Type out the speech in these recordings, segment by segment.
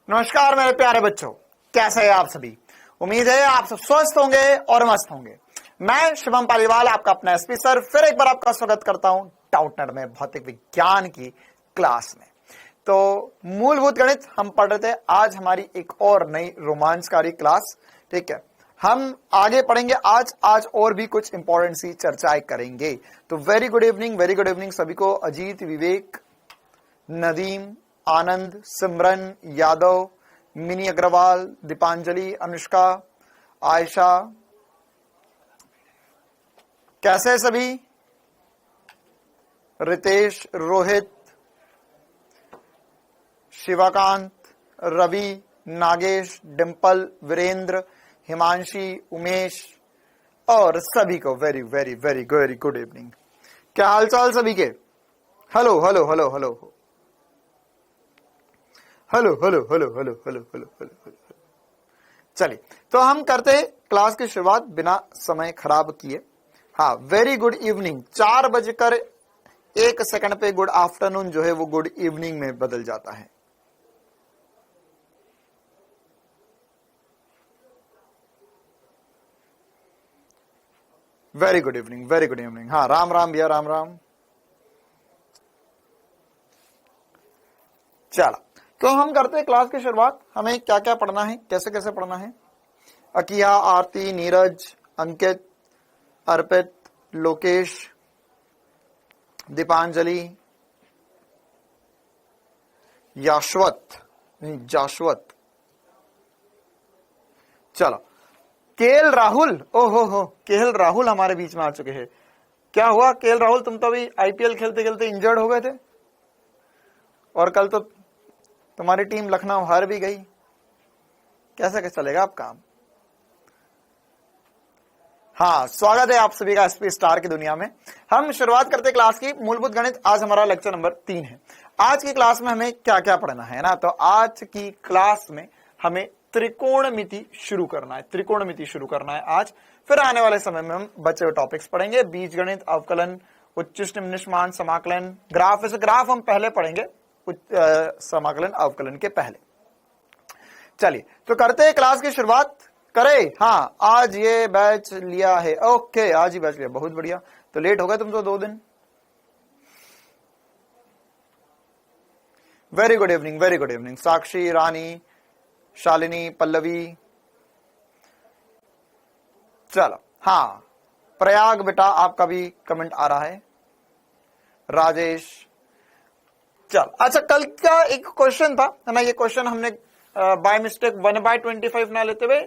नमस्कार मेरे प्यारे बच्चों, कैसे हैं आप सभी। उम्मीद है आप सब स्वस्थ होंगे और मस्त होंगे। मैं शुभम पालीवाल, आपका अपना एसपी सर, फिर एक बार आपका स्वागत करता हूं डाउटनेट में भौतिक विज्ञान की क्लास में। तो मूलभूत गणित हम पढ़ रहे थे, आज हमारी एक और नई रोमांचकारी क्लास। ठीक है, हम आगे पढ़ेंगे आज और भी कुछ इंपॉर्टेंट सी चर्चाएं करेंगे। तो वेरी गुड इवनिंग सभी को। अजीत, विवेक, नदीम, आनंद, सिमरन, यादव, मिनी अग्रवाल, दीपांजलि, अनुष्का, आयशा, कैसे हैं सभी। रितेश, रोहित, शिवाकांत, रवि, नागेश, डिंपल, वीरेंद्र, हिमांशी, उमेश और सभी को very very very very good evening. क्या हालचाल सभी के। Hello hello hello hello hello hello hello hello hello hello hello. चलिए, तो हम करते हैं क्लास की शुरुआत बिना समय खराब किए। हाँ, वेरी गुड इवनिंग। 4:01 पे गुड आफ्टरनून जो है वो गुड इवनिंग में बदल जाता है। Very good evening. हाँ, राम राम भैया, राम राम। चलो, तो हम करते हैं क्लास की शुरुआत। हमें क्या क्या पढ़ना है, कैसे कैसे पढ़ना है। अकिया, आरती, नीरज, अंकित, अर्पित, लोकेश, दीपांजलि, जाशवत। चलो, केएल राहुल, ओहो केएल राहुल हमारे बीच में आ चुके हैं। क्या हुआ केएल राहुल, तुम तो अभी आईपीएल खेलते खेलते इंजर्ड हो गए थे और कल तो तुम्हारी टीम लखनऊ हार भी गई। कैसे चलेगा आप काम। हाँ, स्वागत है आप सभी का एसपी स्टार की दुनिया में। हम शुरुआत करते क्लास की। मूलभूत गणित आज हमारा लेक्चर नंबर 3 है। आज की क्लास में हमें क्या क्या पढ़ना है ना, तो आज की क्लास में हमें त्रिकोणमिति शुरू करना है आज। फिर आने वाले समय में हम बचे हुए टॉपिक्स पढ़ेंगे, बीजगणित, अवकलन, उच्चिष्ट निम्नमान, समाकलन, ग्राफ। ऐसे ग्राफ हम पहले पढ़ेंगे समाकलन अवकलन के पहले। चलिए, तो करते हैं क्लास की शुरुआत। करें। हाँ, आज ये बैच लिया है। ओके, आज ही बैच लिया, बहुत बढ़िया। तो लेट हो गए तुम तो 2 दिन। Very good evening. Sakshi, Rani, Shalini, Pallavi. चलो, हाँ, प्रयाग बेटा आपका भी कमेंट आ रहा है। राजेश। चल, अच्छा, कल का एक क्वेश्चन था ना, ये क्वेश्चन हमने बाय मिस्टेक 1/25 ना लेते हुए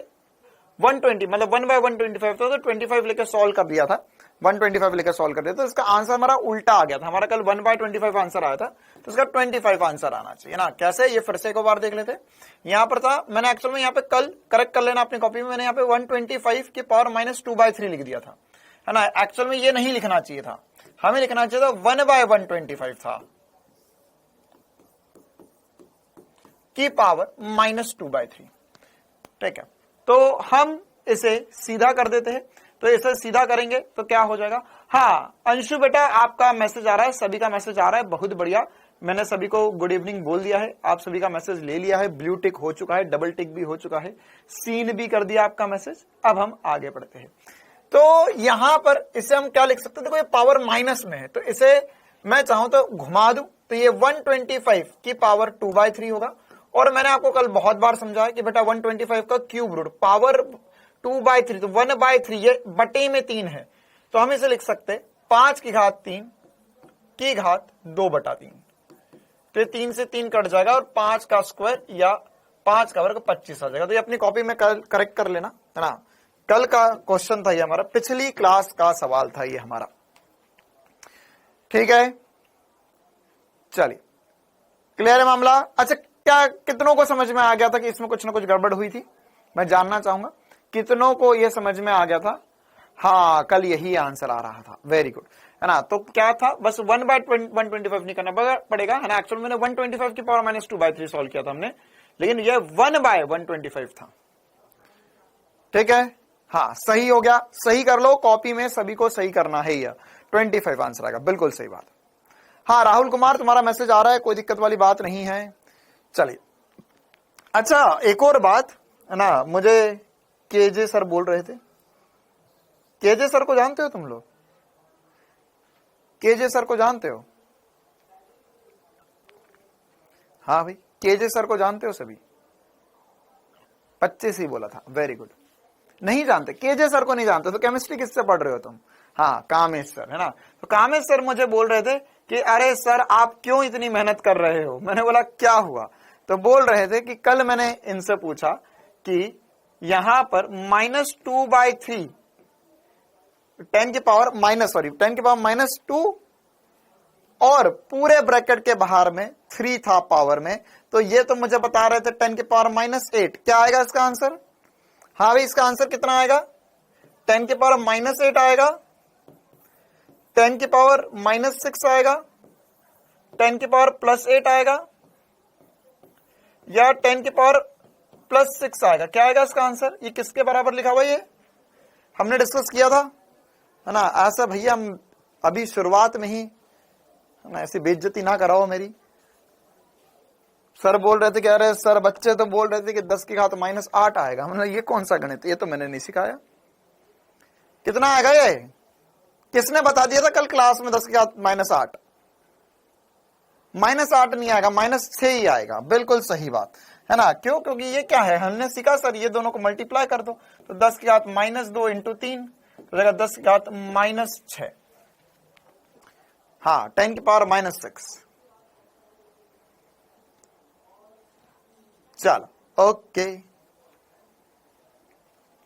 120 मतलब 1/125 था, तो 25 लेकर सॉल्व कर दिया था। 125 लेकर सॉल्व कर दिया, तो इसका आंसर हमारा उल्टा आ गया था। हमारा कल 1/25 आंसर आया था, तो इसका 25 आंसर आना चाहिए ना। कैसे, ये फिर से एक बार देख लेते। यहां पर था, मैंने एक्चुअल में यहाँ पे कल करेक्ट कर लेना अपनी कॉपी में, मैंने यहाँ पे 125 की पावर -2/3 लिख दिया था, है ना। एक्चुअल में ये नहीं लिखना चाहिए था, हमें लिखना चाहिए था 1/125 था की पावर -2/3। ठीक है, तो हम इसे सीधा कर देते हैं। तो इसे सीधा करेंगे तो क्या हो जाएगा। हाँ, अंशु बेटा आपका मैसेज आ रहा है, सभी का मैसेज आ रहा है, बहुत बढ़िया। मैंने सभी को गुड इवनिंग बोल दिया है, आप सभी का मैसेज ले लिया है, ब्लू टिक हो चुका है, डबल टिक भी हो चुका है, सीन भी कर दिया आपका मैसेज। अब हम आगे बढ़ते हैं। तो यहां पर इसे हम क्या लिख सकते हैं, देखो ये पावर माइनस में है, तो इसे मैं चाहूं तो घुमा दूं, तो ये 125 की पावर 2/3 होगा। और मैंने आपको कल बहुत बार समझाया कि बेटा 125 का क्यूब रूट पावर 2/3, तो 1/3 ये बटे में 3 है, तो हम इसे लिख सकते 5 की घात 3 की घात 2/3। तो ये 3 से 3 कट जाएगा और 5 का स्क्वायर या 5 का वर्ग 25 आ जाएगा। तो ये अपनी कॉपी में करेक्ट कर लेना, है ना। कल का क्वेश्चन था ये हमारा, पिछली क्लास का सवाल था ये हमारा। ठीक है, चलिए, क्लियर है मामला। अच्छा, क्या कितनों को समझ में आ गया था कि इसमें कुछ ना कुछ गड़बड़ हुई थी, मैं जानना चाहूंगा कितनों को यह समझ में आ गया था। हाँ, कल यही आंसर आ रहा था, वेरी गुड, है ना। तो क्या था, बस 1/125 नहीं करना पड़ेगा, है ना। एक्चुअली मैंने 125 की पावर -2/3 सॉल्व किया था हमने, लेकिन यह 1/125 था। ठीक है, हाँ, सही हो गया, सही कर लो कॉपी में, सभी को सही करना है। यह 25 आंसर आएगा, बिल्कुल सही बात। हाँ, राहुल कुमार तुम्हारा मैसेज आ रहा है, कोई दिक्कत वाली बात नहीं है। चलिए, अच्छा एक और बात है ना, मुझे केजे सर बोल रहे थे, केजे सर को जानते हो तुम लोग? केजे सर को जानते हो? हाँ भाई, केजे सर को जानते हो सभी? 25 ही बोला था, वेरी गुड। नहीं जानते केजे सर को? नहीं जानते तो केमिस्ट्री किससे पढ़ रहे हो तुम? हाँ, कामेश सर, है ना। तो कामेश सर मुझे बोल रहे थे कि अरे सर आप क्यों इतनी मेहनत कर रहे हो? मैंने बोला क्या हुआ? तो बोल रहे थे कि कल मैंने इनसे पूछा कि यहां पर -2/3 10 की पावर -2 और पूरे ब्रैकेट के बाहर में 3 था पावर में, तो ये तो मुझे बता रहे थे 10 की पावर -8। क्या आएगा इसका आंसर? हाँ भाई, इसका आंसर कितना आएगा? 10 की पावर -8 आएगा, 10 की पावर -6 आएगा, 10 की पावर +8 आएगा, या 10 की पावर +6 आएगा। क्या आएगा इसका आंसर? ये किसके बराबर लिखा हुआ? ये हमने डिस्कस किया था, है ना। ऐसा भैया हम अभी शुरुआत में ही, है ना, ऐसी बेइज्जती ना कराओ मेरी। सर बोल रहे थे कि अरे सर बच्चे तो बोल रहे थे कि 10 की घात -8 आएगा। हमने ये कौन सा गणित? ये तो मैंने नहीं सिखाया। कितना आएगा ये? किसने बता दिया था कल क्लास में 10 की घात -8? -8 नहीं आएगा, -6 ही आएगा। बिल्कुल सही बात है ना। क्यों? क्योंकि ये क्या है, हमने सीखा सर ये दोनों को मल्टीप्लाई कर दो, तो 10 की घात -2 × 3 तो जाएगा 10 की घात -6। हाँ, 10 की पावर -6। चलो ओके,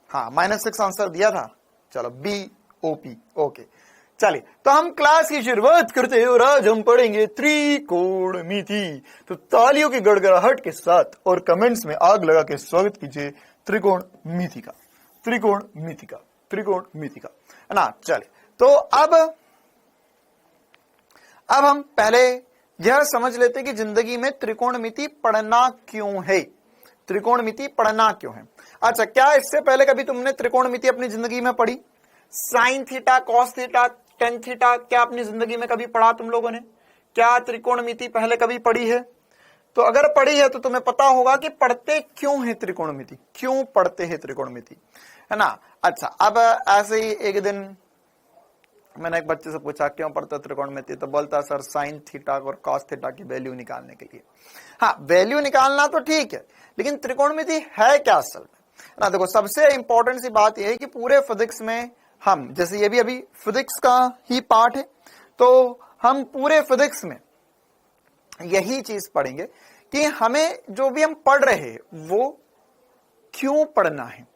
हाँ -6 आंसर दिया था। चलो BOP, ओके। चलिए तो हम क्लास की शुरुआत करते हैं और आज हम पढ़ेंगे त्रिकोणमिति। तो तालियों की गड़गड़ाहट के साथ और कमेंट्स में आग लगा के स्वागत कीजिए त्रिकोणमिति का, त्रिकोणमिति का, त्रिकोणमिति का, है ना। चलिए तो अब हम पहले यह समझ लेते कि जिंदगी में त्रिकोणमिति पढ़ना क्यों है, त्रिकोणमिति पढ़ना क्यों है। अच्छा, क्या इससे पहले कभी तुमने त्रिकोणमिति अपनी जिंदगी में पढ़ी? Sine theta, cos theta, tan theta, क्या अपनी जिंदगी में कभी पढ़ा तुम लोगों ने? क्या त्रिकोणमिति पहले कभी पढ़ी है? तो अगर पढ़ी है तो तुम्हें पता होगा कि पढ़ते क्यों है त्रिकोणमिति, क्यों पढ़ते हैं त्रिकोणमिति, है ना। अच्छा, अब ऐसे ही एक दिन मैंने एक बच्चे से पूछा क्यों पढ़ते त्रिकोणमिति, तो बोलता सर साइन थीटा और कॉस थीटा की वैल्यू निकालने के लिए। हाँ, वैल्यू निकालना तो ठीक है, लेकिन त्रिकोणमिति है क्या असल में? ना देखो, सबसे इंपॉर्टेंट सी बात यह है कि पूरे फिजिक्स में हम, जैसे ये भी अभी फिजिक्स का ही पार्ट है, तो हम पूरे फिजिक्स में यही चीज पढ़ेंगे कि हमें जो भी हम पढ़ रहे हैं वो क्यों पढ़ना है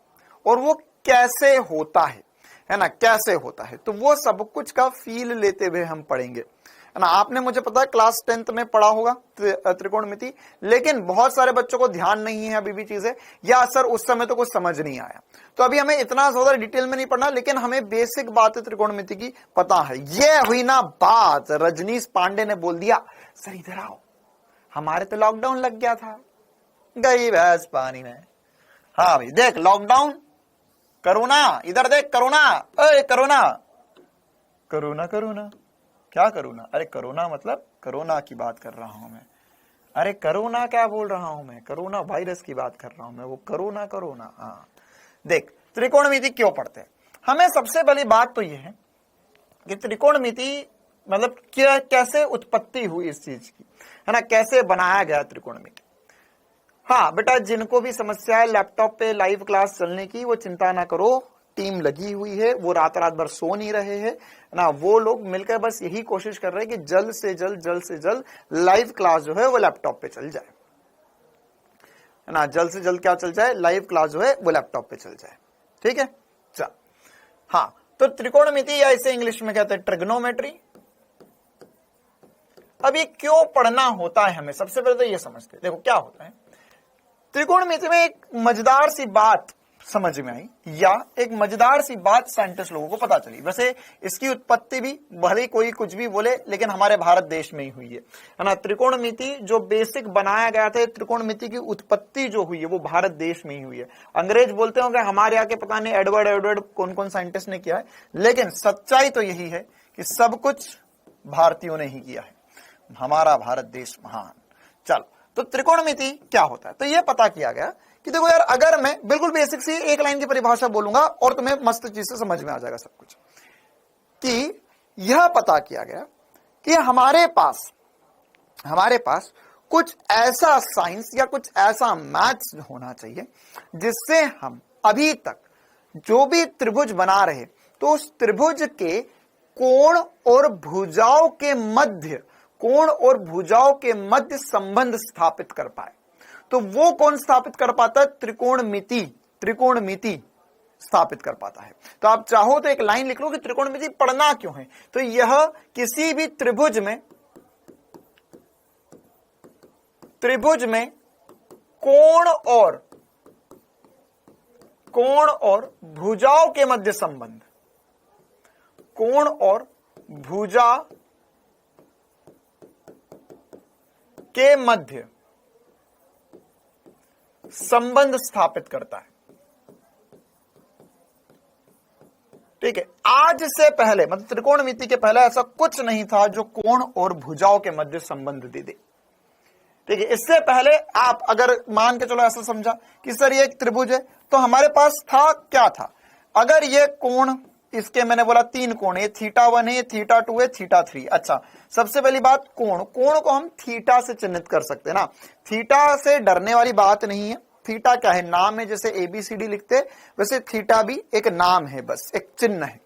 और वो कैसे होता है ना, कैसे होता है। तो वो सब कुछ का फील लेते हुए हम पढ़ेंगे, है ना। आपने, मुझे पता है क्लास 10th में पढ़ा होगा त्रिकोणमिति, लेकिन बहुत सारे बच्चों को ध्यान नहीं है अभी भी चीजें, या सर उस समय तो कुछ समझ नहीं आया। तो अभी हमें इतना ज्यादा डिटेल में नहीं पढ़ना, लेकिन हमें बेसिक बातें त्रिकोणमिति की पता है। ये हुई ना बात, रजनीश पांडे ने बोल दिया सर इधर आओ, हमारे तो लॉकडाउन लग गया था, गई भैंस पानी में। हाँ भाई देख, लॉकडाउन, कोरोना, इधर देख कोरोना, अरे कोरोना, कोरोना, कोरोना, क्या कोरोना? अरे कोरोना मतलब कोरोना की बात कर रहा हूं मैं। अरे कोरोना क्या बोल रहा हूं मैं? कोरोना वायरस की बात कर रहा हूं मैं, वो कोरोना, कोरोना। हाँ देख, त्रिकोणमिति क्यों पढ़ते हैं? हमें सबसे पहली बात तो ये है कि त्रिकोणमिति मतलब क्या, कैसे उत्पत्ति हुई इस चीज की, है ना, कैसे बनाया गया त्रिकोणमिति। हाँ बेटा, जिनको भी समस्या है लैपटॉप पे लाइव क्लास चलने की, वो चिंता ना करो, टीम लगी हुई है, वो रात भर सो नहीं रहे हैं ना, वो लोग मिलकर बस यही कोशिश कर रहे हैं कि जल्द से जल्द लाइव क्लास जो है वो लैपटॉप पे चल जाए, है ना। जल्द से जल्द क्या चल जाए? लाइव क्लास जो है वो लैपटॉप पे चल जाए, ठीक है। चल, हाँ, तो त्रिकोणमिति या इसे इंग्लिश में कहते हैं ट्रिग्नोमेट्री। अब ये क्यों पढ़ना होता है हमें? सबसे पहले तो ये समझते हैं। देखो क्या होता है त्रिकोणमिति में, एक मजेदार सी बात समझ में आई, या एक मजेदार सी बात साइंटिस्ट लोगों को पता चली। वैसे इसकी उत्पत्ति भी भले कोई कुछ भी बोले, लेकिन हमारे भारत देश में ही हुई है ना। त्रिकोणमिति जो बेसिक बनाया गया था, त्रिकोणमिति की उत्पत्ति जो हुई है वो भारत देश में ही हुई है। अंग्रेज बोलते होंगे हमारे यहाँ के पता नहीं एडवर्ड कौन कौन साइंटिस्ट ने किया है, लेकिन सच्चाई तो यही है कि सब कुछ भारतीयों ने ही किया है। हमारा भारत देश महान। चलो तो त्रिकोणमिति क्या होता है, तो यह पता किया गया कि देखो यार, अगर मैं बिल्कुल बेसिक सी एक लाइन की परिभाषा बोलूंगा और तुम्हें मस्त चीज से समझ में आ जाएगा सब कुछ, कि यह पता किया गया कि हमारे पास कुछ ऐसा साइंस या कुछ ऐसा मैथ्स होना चाहिए जिससे हम अभी तक जो भी त्रिभुज बना रहे तो उस त्रिभुज के कोण और भुजाओं के मध्य संबंध स्थापित कर पाए। तो वो कौन स्थापित कर पाता है? त्रिकोणमिति स्थापित कर पाता है। तो आप चाहो तो एक लाइन लिख लो कि त्रिकोणमिति पढ़ना क्यों है। तो यह किसी भी त्रिभुज में कोण और भुजाओं के मध्य संबंध, कोण और भुजा के मध्य संबंध स्थापित करता है। ठीक है, आज से पहले मतलब त्रिकोणमिति के पहले ऐसा कुछ नहीं था जो कोण और भुजाओं के मध्य संबंध दे दे। ठीक है, इससे पहले आप अगर मान के चलो ऐसा समझा कि सर ये एक त्रिभुज है, तो हमारे पास था क्या था, अगर ये कोण, इसके मैंने बोला 3 कोण है, θ1 है, θ2 है, θ3। अच्छा, सबसे पहली बात कोण को हम थीटा से चिन्हित कर सकते हैं ना, थीटा से डरने वाली बात नहीं है। थीटा क्या है? नाम है, जैसे ABCD लिखते हैं वैसे थीटा भी एक नाम है, बस एक चिन्ह है।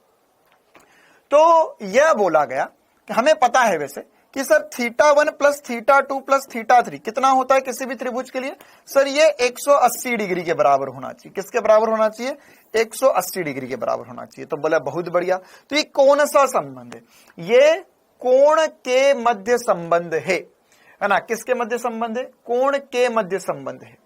तो यह बोला गया कि हमें पता है वैसे कि सर θ1 प्लस θ2 प्लस θ3 कितना होता है किसी भी त्रिभुज के लिए? सर ये 180 डिग्री के बराबर होना चाहिए। किसके बराबर होना चाहिए? 180 डिग्री के बराबर होना चाहिए। तो बोला बहुत बढ़िया। तो ये कौन सा संबंध है? ये कोण के मध्य संबंध है ना। किसके मध्य संबंध है? कोण के मध्य संबंध है।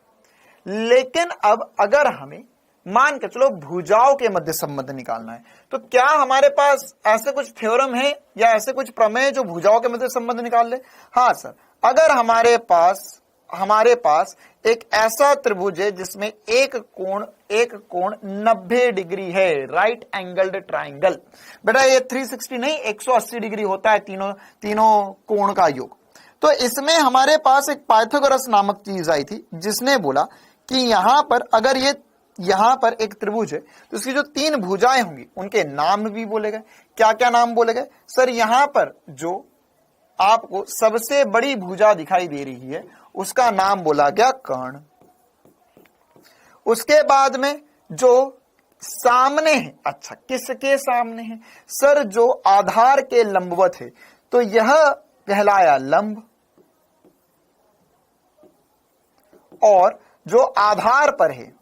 लेकिन अब अगर हमें मान के चलो भुजाओं के मध्य संबंध निकालना है, तो क्या हमारे पास ऐसे कुछ थ्योरम है या ऐसे कुछ प्रमेय जो भुजाओं के मध्य संबंध निकाल ले? हाँ सर, अगर हमारे पास एक ऐसा त्रिभुज है जिसमें एक कोण 90 डिग्री है, राइट एंगल्ड ट्राइंगल। बेटा ये 360 नहीं 180 डिग्री होता है तीनों कोण का योग। तो इसमें हमारे पास एक पाइथागोरस नामक चीज आई थी जिसने बोला कि यहां पर अगर यहां पर एक त्रिभुज है तो इसकी जो 3 भुजाएं होंगी उनके नाम भी बोले गए। क्या क्या नाम बोले गए? सर यहां पर जो आपको सबसे बड़ी भुजा दिखाई दे रही है उसका नाम बोला गया कर्ण। उसके बाद में जो सामने है, अच्छा किसके सामने है? सर जो आधार के लंबवत है, तो यह कहलाया लंब, और जो आधार पर है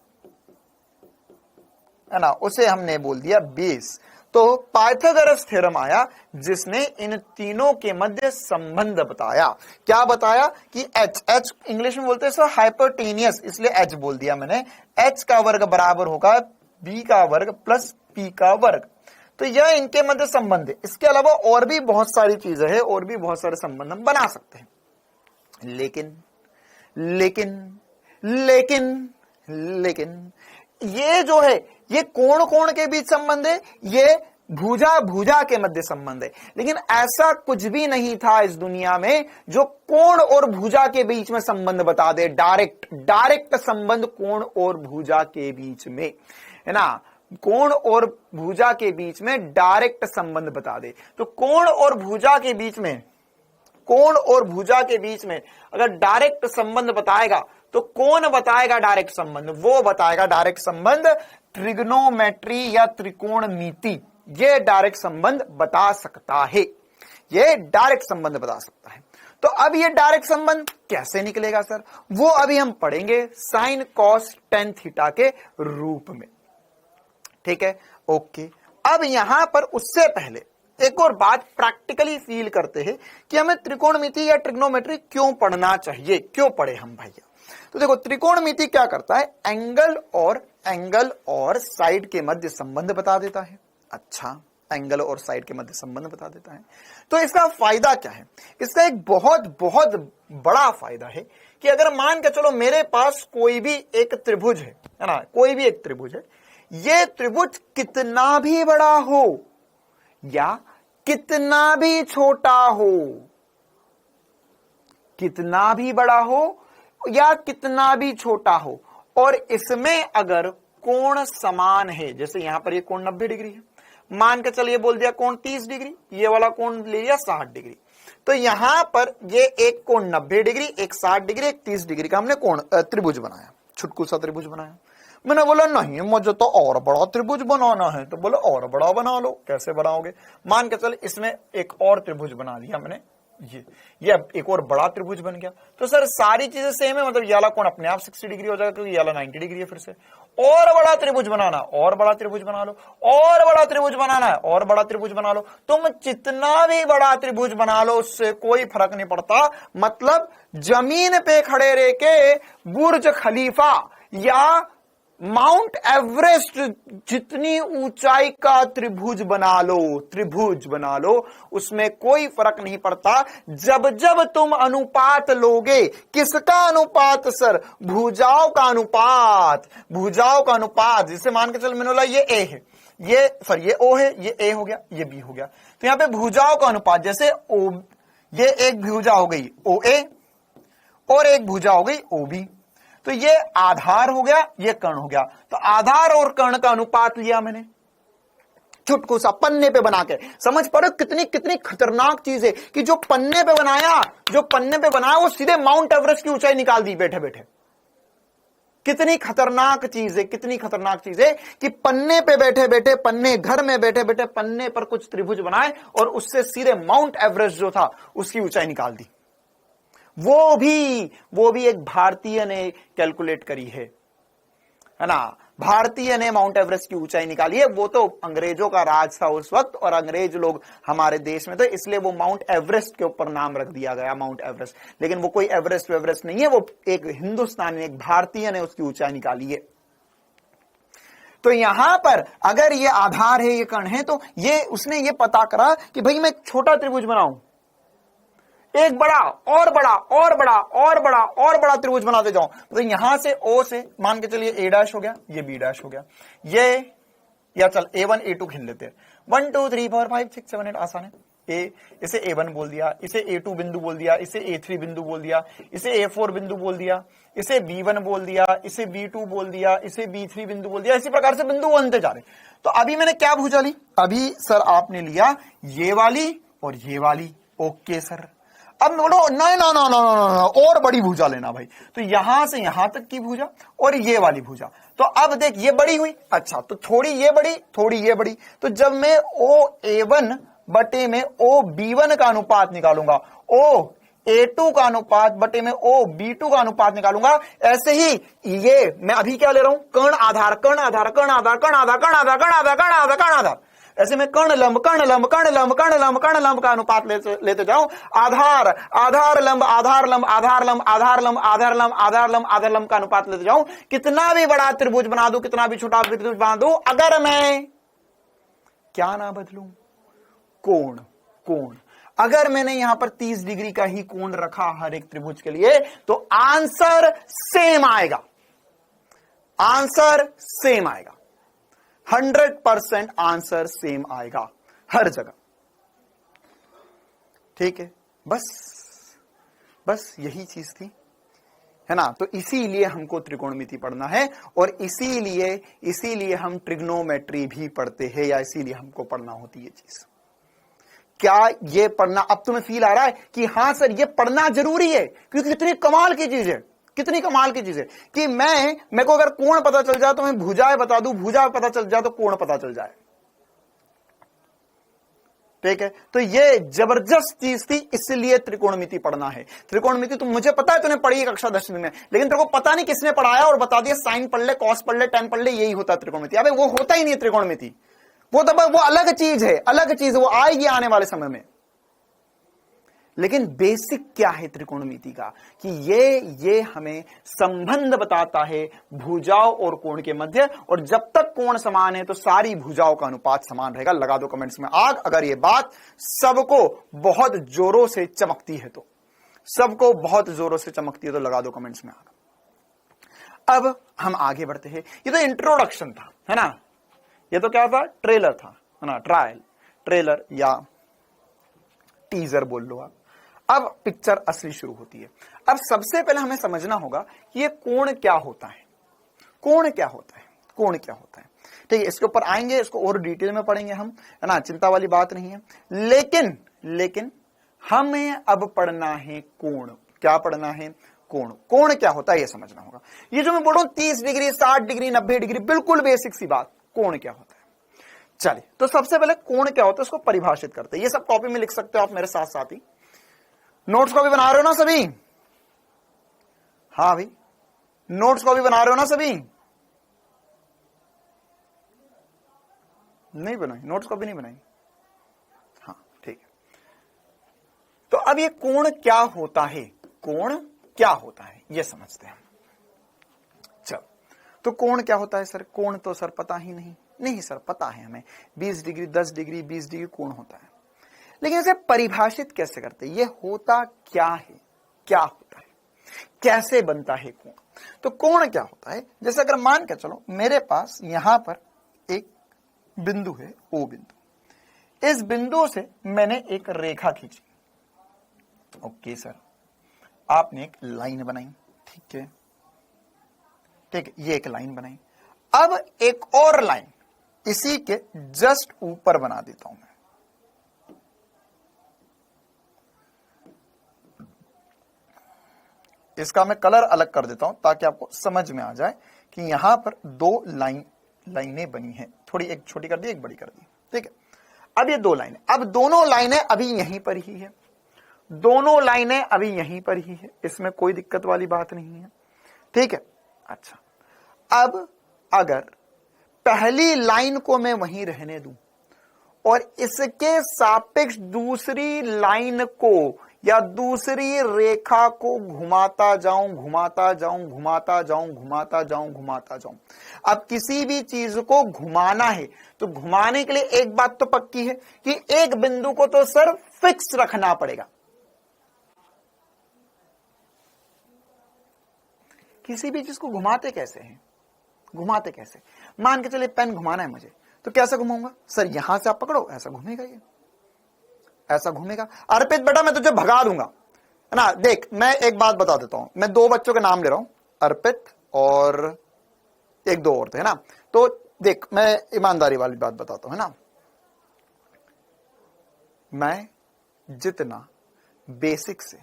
ना, उसे हमने बोल दिया बेस। तो पाइथागोरस थ्योरम आया जिसने इन तीनों के मध्य संबंध बताया। क्या बताया? कि h इंग्लिश में बोलते हैं सर हाइपोटेनियस, इसलिए h बोल दिया मैंने। h का वर्ग बराबर होगा b का वर्ग प्लस p का वर्ग। तो यह इनके मध्य संबंध है। इसके अलावा और भी बहुत सारी चीजें हैं, और भी बहुत सारे संबंध हम बना सकते हैं। लेकिन ये जो है ये कोण के बीच संबंध है, ये भुजा के मध्य संबंध है। लेकिन ऐसा कुछ भी नहीं था इस दुनिया में जो कोण और भुजा के बीच में संबंध बता दे। डायरेक्ट संबंध कोण और भुजा के बीच में, है ना, कोण और भुजा के बीच में डायरेक्ट संबंध बता दे। तो कोण और भुजा के बीच में अगर डायरेक्ट संबंध बताएगा तो कौन बताएगा डायरेक्ट संबंध? वो बताएगा डायरेक्ट संबंध ट्रिग्नोमेट्री या त्रिकोणमिति। ये डायरेक्ट संबंध बता सकता है, ये डायरेक्ट संबंध बता सकता है। तो अब ये डायरेक्ट संबंध कैसे निकलेगा सर? वो अभी हम पढ़ेंगे साइन कॉस टेन थीटा के रूप में। ठीक है, ओके। अब यहां पर उससे पहले एक और बात प्रैक्टिकली फील करते हैं कि हमें त्रिकोणमिति या ट्रिग्नोमेट्री क्यों पढ़ना चाहिए, क्यों पढ़े हम भैया। तो देखो त्रिकोणमिति क्या करता है? एंगल और साइड के मध्य संबंध बता देता है। अच्छा, एंगल और साइड के मध्य संबंध बता देता है। तो इसका फायदा क्या है? इसका एक बहुत बहुत बड़ा फायदा है कि अगर मान के चलो मेरे पास कोई भी एक त्रिभुज है ना, कोई भी एक त्रिभुज है, ये त्रिभुज कितना भी बड़ा हो या कितना भी छोटा हो, कितना भी बड़ा हो या कितना भी छोटा हो और इसमें अगर कोण समान है, जैसे यहां पर ये कोण 90 डिग्री है, मान के चलिए बोल दिया कोण 30 डिग्री, ये वाला कोण ले लिया 60 डिग्री, तो यहां पर ये एक कोण 90 डिग्री, एक 60 डिग्री, एक 30 डिग्री का हमने कोण त्रिभुज बनाया, छुटकू सा त्रिभुज बनाया। मैंने बोला नहीं मुझे तो और बड़ा त्रिभुज बनाना है, तो बोला और बड़ा बना लो। कैसे बनाओगे? मान के चल इसमें एक और त्रिभुज बना दिया मैंने, ये अब एक और बड़ा त्रिभुज बन गया। तो सर सारी चीजें सेम है, मतलब ये वाला कोण अपने आप 60 डिग्री हो जाएगा क्योंकि ये वाला 90 डिग्री है। फिर से और बड़ा त्रिभुज बनाना, और बड़ा त्रिभुज बना लो, और बड़ा त्रिभुज बनाना है, और बड़ा त्रिभुज बना लो। तुम जितना भी बड़ा त्रिभुज बना लो उससे कोई फर्क नहीं पड़ता। मतलब जमीन पे खड़े रह के बुर्ज खलीफा या माउंट एवरेस्ट जितनी ऊंचाई का त्रिभुज बना लो, उसमें कोई फर्क नहीं पड़ता। जब जब तुम अनुपात लोगे, किसका अनुपात सर? भुजाओं का अनुपात। जिसे मान के चल मैंने बोला ये ए है, ये ओ है, ये ए हो गया, ये बी हो गया, तो यहां पे भुजाओं का अनुपात, जैसे ओ, ये एक भुजा हो गई ओ ए और एक भुजा हो गई ओ बी, तो ये आधार हो गया, ये कर्ण हो गया। तो आधार और कर्ण का अनुपात लिया मैंने, चुटकू सा पन्ने पे बना के। समझ पड़ो कितनी कितनी खतरनाक चीज है कि जो पन्ने पे बनाया वो सीधे माउंट एवरेस्ट की ऊंचाई निकाल दी बैठे बैठे। कितनी खतरनाक चीज है कि पन्ने पे बैठे बैठे, घर में बैठे बैठे पन्ने पर कुछ त्रिभुज बनाए और उससे सीधे माउंट एवरेस्ट जो था उसकी ऊंचाई निकाल दी। वो भी एक भारतीय ने कैलकुलेट करी है ना। भारतीय ने माउंट एवरेस्ट की ऊंचाई निकाली है। वो तो अंग्रेजों का राज था उस वक्त और अंग्रेज लोग हमारे देश में थे, इसलिए वो माउंट एवरेस्ट के ऊपर नाम रख दिया गया माउंट एवरेस्ट। लेकिन वो कोई एवरेस्ट नहीं है, वो एक हिंदुस्तानी, एक भारतीय ने उसकी ऊंचाई निकाली है। तो यहां पर अगर ये आधार है, ये कर्ण है, तो ये उसने ये पता करा कि भाई मैं एक छोटा त्रिभुज बनाऊं, एक बड़ा और बड़ा और बड़ा और बड़ा और बड़ा त्रिभुज बनाते जाऊं। तो यहां से ओ से मान के चलिए ए डैश हो गया, ये बी डैश हो गया, ये या चल A1 A2 खिल लेते हैं। 1 2 3 4 5 6 7 8 आसान है। इसे A1 बोल दिया, इसे A2 बिंदु बोल दिया, इसे A3 बिंदु बोल दिया, इसे A4 बिंदु बोल दिया, इसे B1 बोल दिया, इसे B2 बोल दिया, इसे B3 बिंदु बोल दिया। इसी प्रकार से बिंदु बनते जा रहे। तो अभी मैंने क्या भुजा ली? अभी सर आपने लिया ये वाली और ये वाली। ओके सर, अब बोलो नहीं ना और बड़ी भुजा लेना भाई। तो यहां से यहां तक की भुजा और ये वाली भुजा। तो अब देख ये बड़ी हुई, अच्छा तो थोड़ी ये बड़ी, थोड़ी ये बड़ी। तो जब मैं OA1 बटे में OB1 का अनुपात निकालूंगा, OA2 का अनुपात बटे में OB2 का अनुपात निकालूंगा, ऐसे ही ये मैं अभी क्या ले रहा हूं? कर्ण आधार, कर्ण आधार, कर्ण आधार, कर्ण आधार, कर्ण आधार, कर्ण आधार, कर्ण आधार, कर्ण आधार। ऐसे में कर्ण लंब का अनुपात लेते जाऊं। आधार आधार लंब आधार लंब आधार लंब आधार लंब आधार लंब आधार लंब आधार लंब का अनुपात लेते जाऊं। कितना भी बड़ा त्रिभुज बना दूं, कितना भी छोटा त्रिभुज बना दूं, अगर मैं क्या ना बदलूं? कोण। अगर मैंने यहां पर 30 डिग्री का ही कोण रखा हर एक त्रिभुज के लिए, तो आंसर सेम आएगा। 100% आंसर सेम आएगा हर जगह। ठीक है, बस यही चीज थी, है ना। तो इसीलिए हमको त्रिकोणमिति पढ़ना है और इसीलिए हम ट्रिग्नोमेट्री भी पढ़ते हैं, या इसीलिए हमको पढ़ना होती है चीज। क्या ये पढ़ना अब तुम्हें फील आ रहा है कि हाँ सर ये पढ़ना जरूरी है? क्योंकि कितनी कमाल की चीज है कि मेरे को अगर कोण पता चल जाए तो मैं भुजाएं बता दूं, भुजा पता चल जाए तो कोण पता चल जाए। ठीक है, तो ये जबरदस्त चीज थी, इसलिए त्रिकोणमिति पढ़ना है। त्रिकोणमिति तो मुझे पता है तूने पढ़ी है कक्षा 10वीं में, लेकिन तेरे को पता नहीं किसने पढ़ाया और बता दिया साइन पढ़ ले, कॉस पढ़ ले, टेन पढ़ ले, यही होता है त्रिकोणमिति। अबे वो होता ही नहीं है त्रिकोणमिति, वो अलग चीज है, वो आएगी आने वाले समय में। लेकिन बेसिक क्या है त्रिकोणमिति का कि ये हमें संबंध बताता है भुजाओं और कोण के मध्य, और जब तक कोण समान है तो सारी भुजाओं का अनुपात समान रहेगा। लगा दो कमेंट्स में आग अगर ये बात सबको बहुत जोरों से चमकती है तो, लगा दो कमेंट्स में आग। अब हम आगे बढ़ते हैं। ये तो इंट्रोडक्शन था, है ना। ये तो क्या था? ट्रेलर था, है ना, ट्रेलर या टीजर बोल लो आप। अब पिक्चर असली शुरू होती है। अब सबसे पहले हमें समझना होगा कि ये कोण क्या होता है, कोण क्या होता है, कोण क्या होता है। ठीक है, इसके ऊपर आएंगे, इसको और डिटेल में पढ़ेंगे हम, है ना, चिंता वाली बात नहीं है। लेकिन हमें अब पढ़ना है कोण। क्या पढ़ना है? कोण। कोण क्या होता है ये समझना होगा। ये जो मैं बोल रहा हूं 30 डिग्री, 60 डिग्री, 90 डिग्री, बिल्कुल बेसिक सी बात, कोण क्या होता है। चलिए, तो सबसे पहले कोण क्या होता है उसको परिभाषित करते हैं। ये सब कॉपी में लिख सकते हो आप मेरे साथ साथ ही। नोट्स कॉपी बना रहे हो ना सभी? हाँ भाई, नोट्स कॉपी बना रहे हो ना सभी? नहीं बनाई, नोट्स कॉपी नहीं बनाई? हाँ ठीक है। तो अब ये कोण क्या होता है, कोण क्या होता है ये समझते हैं। चलो, तो कोण क्या होता है सर? कोण तो सर पता ही नहीं। नहीं सर पता है हमें, 20 डिग्री, 10 डिग्री, 20 डिग्री कोण होता है, लेकिन इसे परिभाषित कैसे करते हैं? ये होता क्या है, क्या होता है, कैसे बनता है कोण? तो कोण क्या होता है, जैसे अगर मान के चलो मेरे पास यहां पर एक बिंदु है, ओ बिंदु, इस बिंदु से मैंने एक रेखा खींची। ओके सर, आपने एक लाइन बनाई, ठीक है, ठीक है, ये एक लाइन बनाई। अब एक और लाइन इसी के जस्ट ऊपर बना देता हूं मैं। इसका मैं कलर अलग कर देता हूं ताकि आपको समझ में आ जाए कि यहां पर दो लाइनें बनी हैं। थोड़ी एक छोटी कर दी, एक बड़ी कर दी, ठीक है। अब ये दो लाइनें, अब दोनों लाइनें अभी यहीं पर ही है, दोनों लाइनें अभी यहीं पर ही है, इसमें कोई दिक्कत वाली बात नहीं है, ठीक है। अच्छा, अब अगर पहली लाइन को मैं वहीं रहने दूं और इसके सापेक्ष दूसरी लाइन को या दूसरी रेखा को घुमाता जाऊं, घुमाता जाऊं, घुमाता जाऊं, घुमाता जाऊं, घुमाता जाऊं। अब किसी भी चीज को घुमाना है तो घुमाने के लिए एक बात तो पक्की है कि एक बिंदु को तो सर फिक्स रखना पड़ेगा। किसी भी चीज को घुमाते कैसे हैं, घुमाते कैसे? मान के चलिए पेन घुमाना है मुझे, तो कैसे घुमाऊंगा सर? यहां से आप पकड़ो, ऐसा घूमेगा, ये ऐसा घूमेगा। अर्पित बेटा मैं तुझे भगा दूंगा, है ना। देख मैं एक बात बता देता हूं, मैं दो बच्चों के नाम ले रहा हूं, अर्पित और एक दो और थे, है ना। तो देख मैं ईमानदारी वाली बात बताता हूं, है ना। मैं जितना बेसिक से,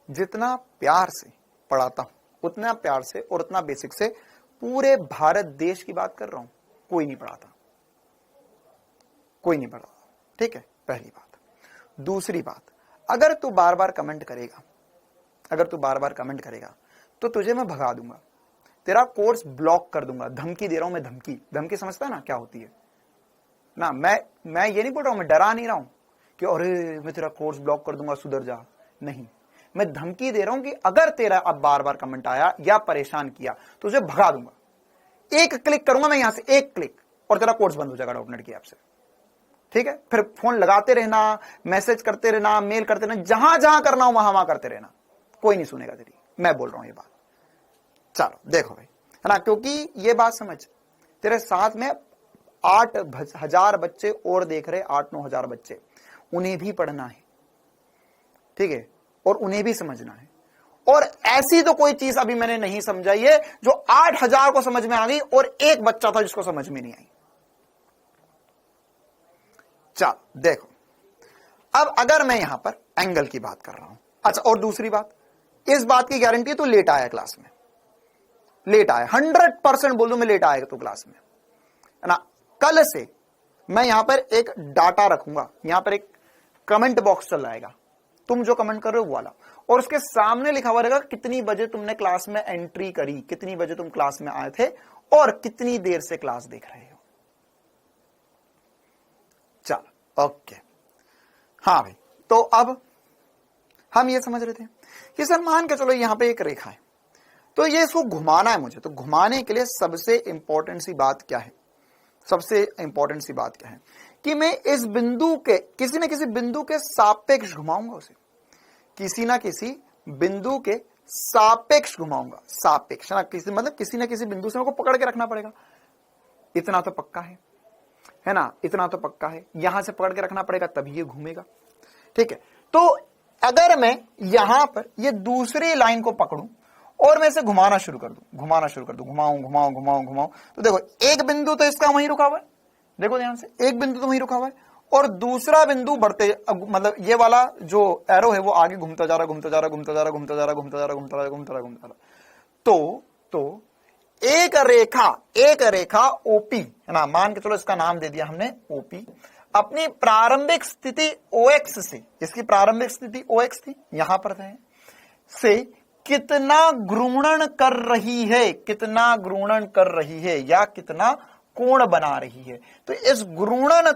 जितना प्यार से पढ़ाता हूं, उतना प्यार से और उतना बेसिक से पूरे भारत देश की बात कर रहा हूं, कोई नहीं पढ़ाता, कोई नहीं पढ़ाता, ठीक है, पहली बात। दूसरी बात, अगर तू बार बार कमेंट करेगा, अगर तू बार बार कमेंट करेगा तो तुझे मैं भगा दूंगा, तेरा कोर्स ब्लॉक कर दूंगा। धमकी दे रहा हूं मैं, धमकी। धमकी समझता है ना क्या होती है ना। मैं ये नहीं बोल रहा हूं, मैं डरा नहीं रहा हूं कि अरे मैं तेरा कोर्स ब्लॉक कर दूंगा, सुधर जा। नहीं, मैं धमकी दे रहा हूं कि अगर तेरा अब बार बार कमेंट आया या परेशान किया तो तुझे भगा दूंगा। एक क्लिक करूंगा मैं यहां से, एक क्लिक, और तेरा कोर्स बंद हो जाएगा डॉटनेट की ऐप से, ठीक है। फिर फोन लगाते रहना, मैसेज करते रहना, मेल करते रहना, जहां जहां करना हो वहां करते रहना, कोई नहीं सुनेगा तेरी। मैं बोल रहा हूं ये बात। चलो देखो भाई, है ना, क्योंकि ये बात समझ, तेरे साथ में 8,000 बच्चे और देख रहे, 8-9 हजार बच्चे, उन्हें भी पढ़ना है, ठीक है, और उन्हें भी समझना है। और ऐसी तो कोई चीज अभी मैंने नहीं समझाई है जो 8,000 को समझ में आ गई और एक बच्चा था जिसको समझ में नहीं आई। चलो देखो, अब अगर मैं यहां पर एंगल की बात कर रहा हूं, अच्छा, और दूसरी बात, इस बात की गारंटी तो लेट आया क्लास में, लेट आया, 100% बोल दूं मैं लेट आएगा तो क्लास में, है ना। कल से मैं यहां पर एक डाटा रखूंगा, यहां पर एक कमेंट बॉक्स चल जाएगा, तुम जो कमेंट कर रहे हो वो वाला, और उसके सामने लिखा हुआ रहेगा कितनी बजे तुमने क्लास में एंट्री करी, कितनी बजे तुम क्लास में आए थे और कितनी देर से क्लास देख रहे हो। चलो ओके, हाँ भाई, तो अब हम ये समझ रहे थे कि सर मान के चलो यहां पे एक रेखा है, तो ये इसको घुमाना है मुझे, तो घुमाने के लिए सबसे इंपॉर्टेंट सी बात क्या है, सबसे इंपॉर्टेंट सी बात क्या है कि मैं इस बिंदु के, किसी न किसी बिंदु के सापेक्ष घुमाऊंगा उसे, किसी ना किसी बिंदु के सापेक्ष घुमाऊंगा। सापेक्ष ना, किसी मतलब किसी ना किसी बिंदु से मेरे को पकड़ के रखना पड़ेगा, इतना तो पक्का है ना, इतना तो पक्का है, यहां से पकड़ के रखना पड़ेगा तभी ये घूमेगा, ठीक है। तो अगर मैं यहां पर ये दूसरी लाइन को पकड़ूं और मैं इसे घुमाना शुरू कर दूं, घुमाऊं, तो देखो एक बिंदु तो इसका वहीं रुका हुआ है, देखो ध्यान से, एक बिंदु तो वहीं रुका हुआ है और दूसरा बिंदु बढ़ते, मतलब ये वाला जो एरो है वो आगे घूमता जा रहा। तो एक रेखा ओपी है ना, मान के चलो इसका नाम दे दिया हमने ओपी, अपनी प्रारंभिक स्थिति OX से, इसकी प्रारंभिक स्थिति OX थी, यहां पर है, से कितना घूर्णन कर रही है या कितना कोण बना रही है। तो इस घूर्णन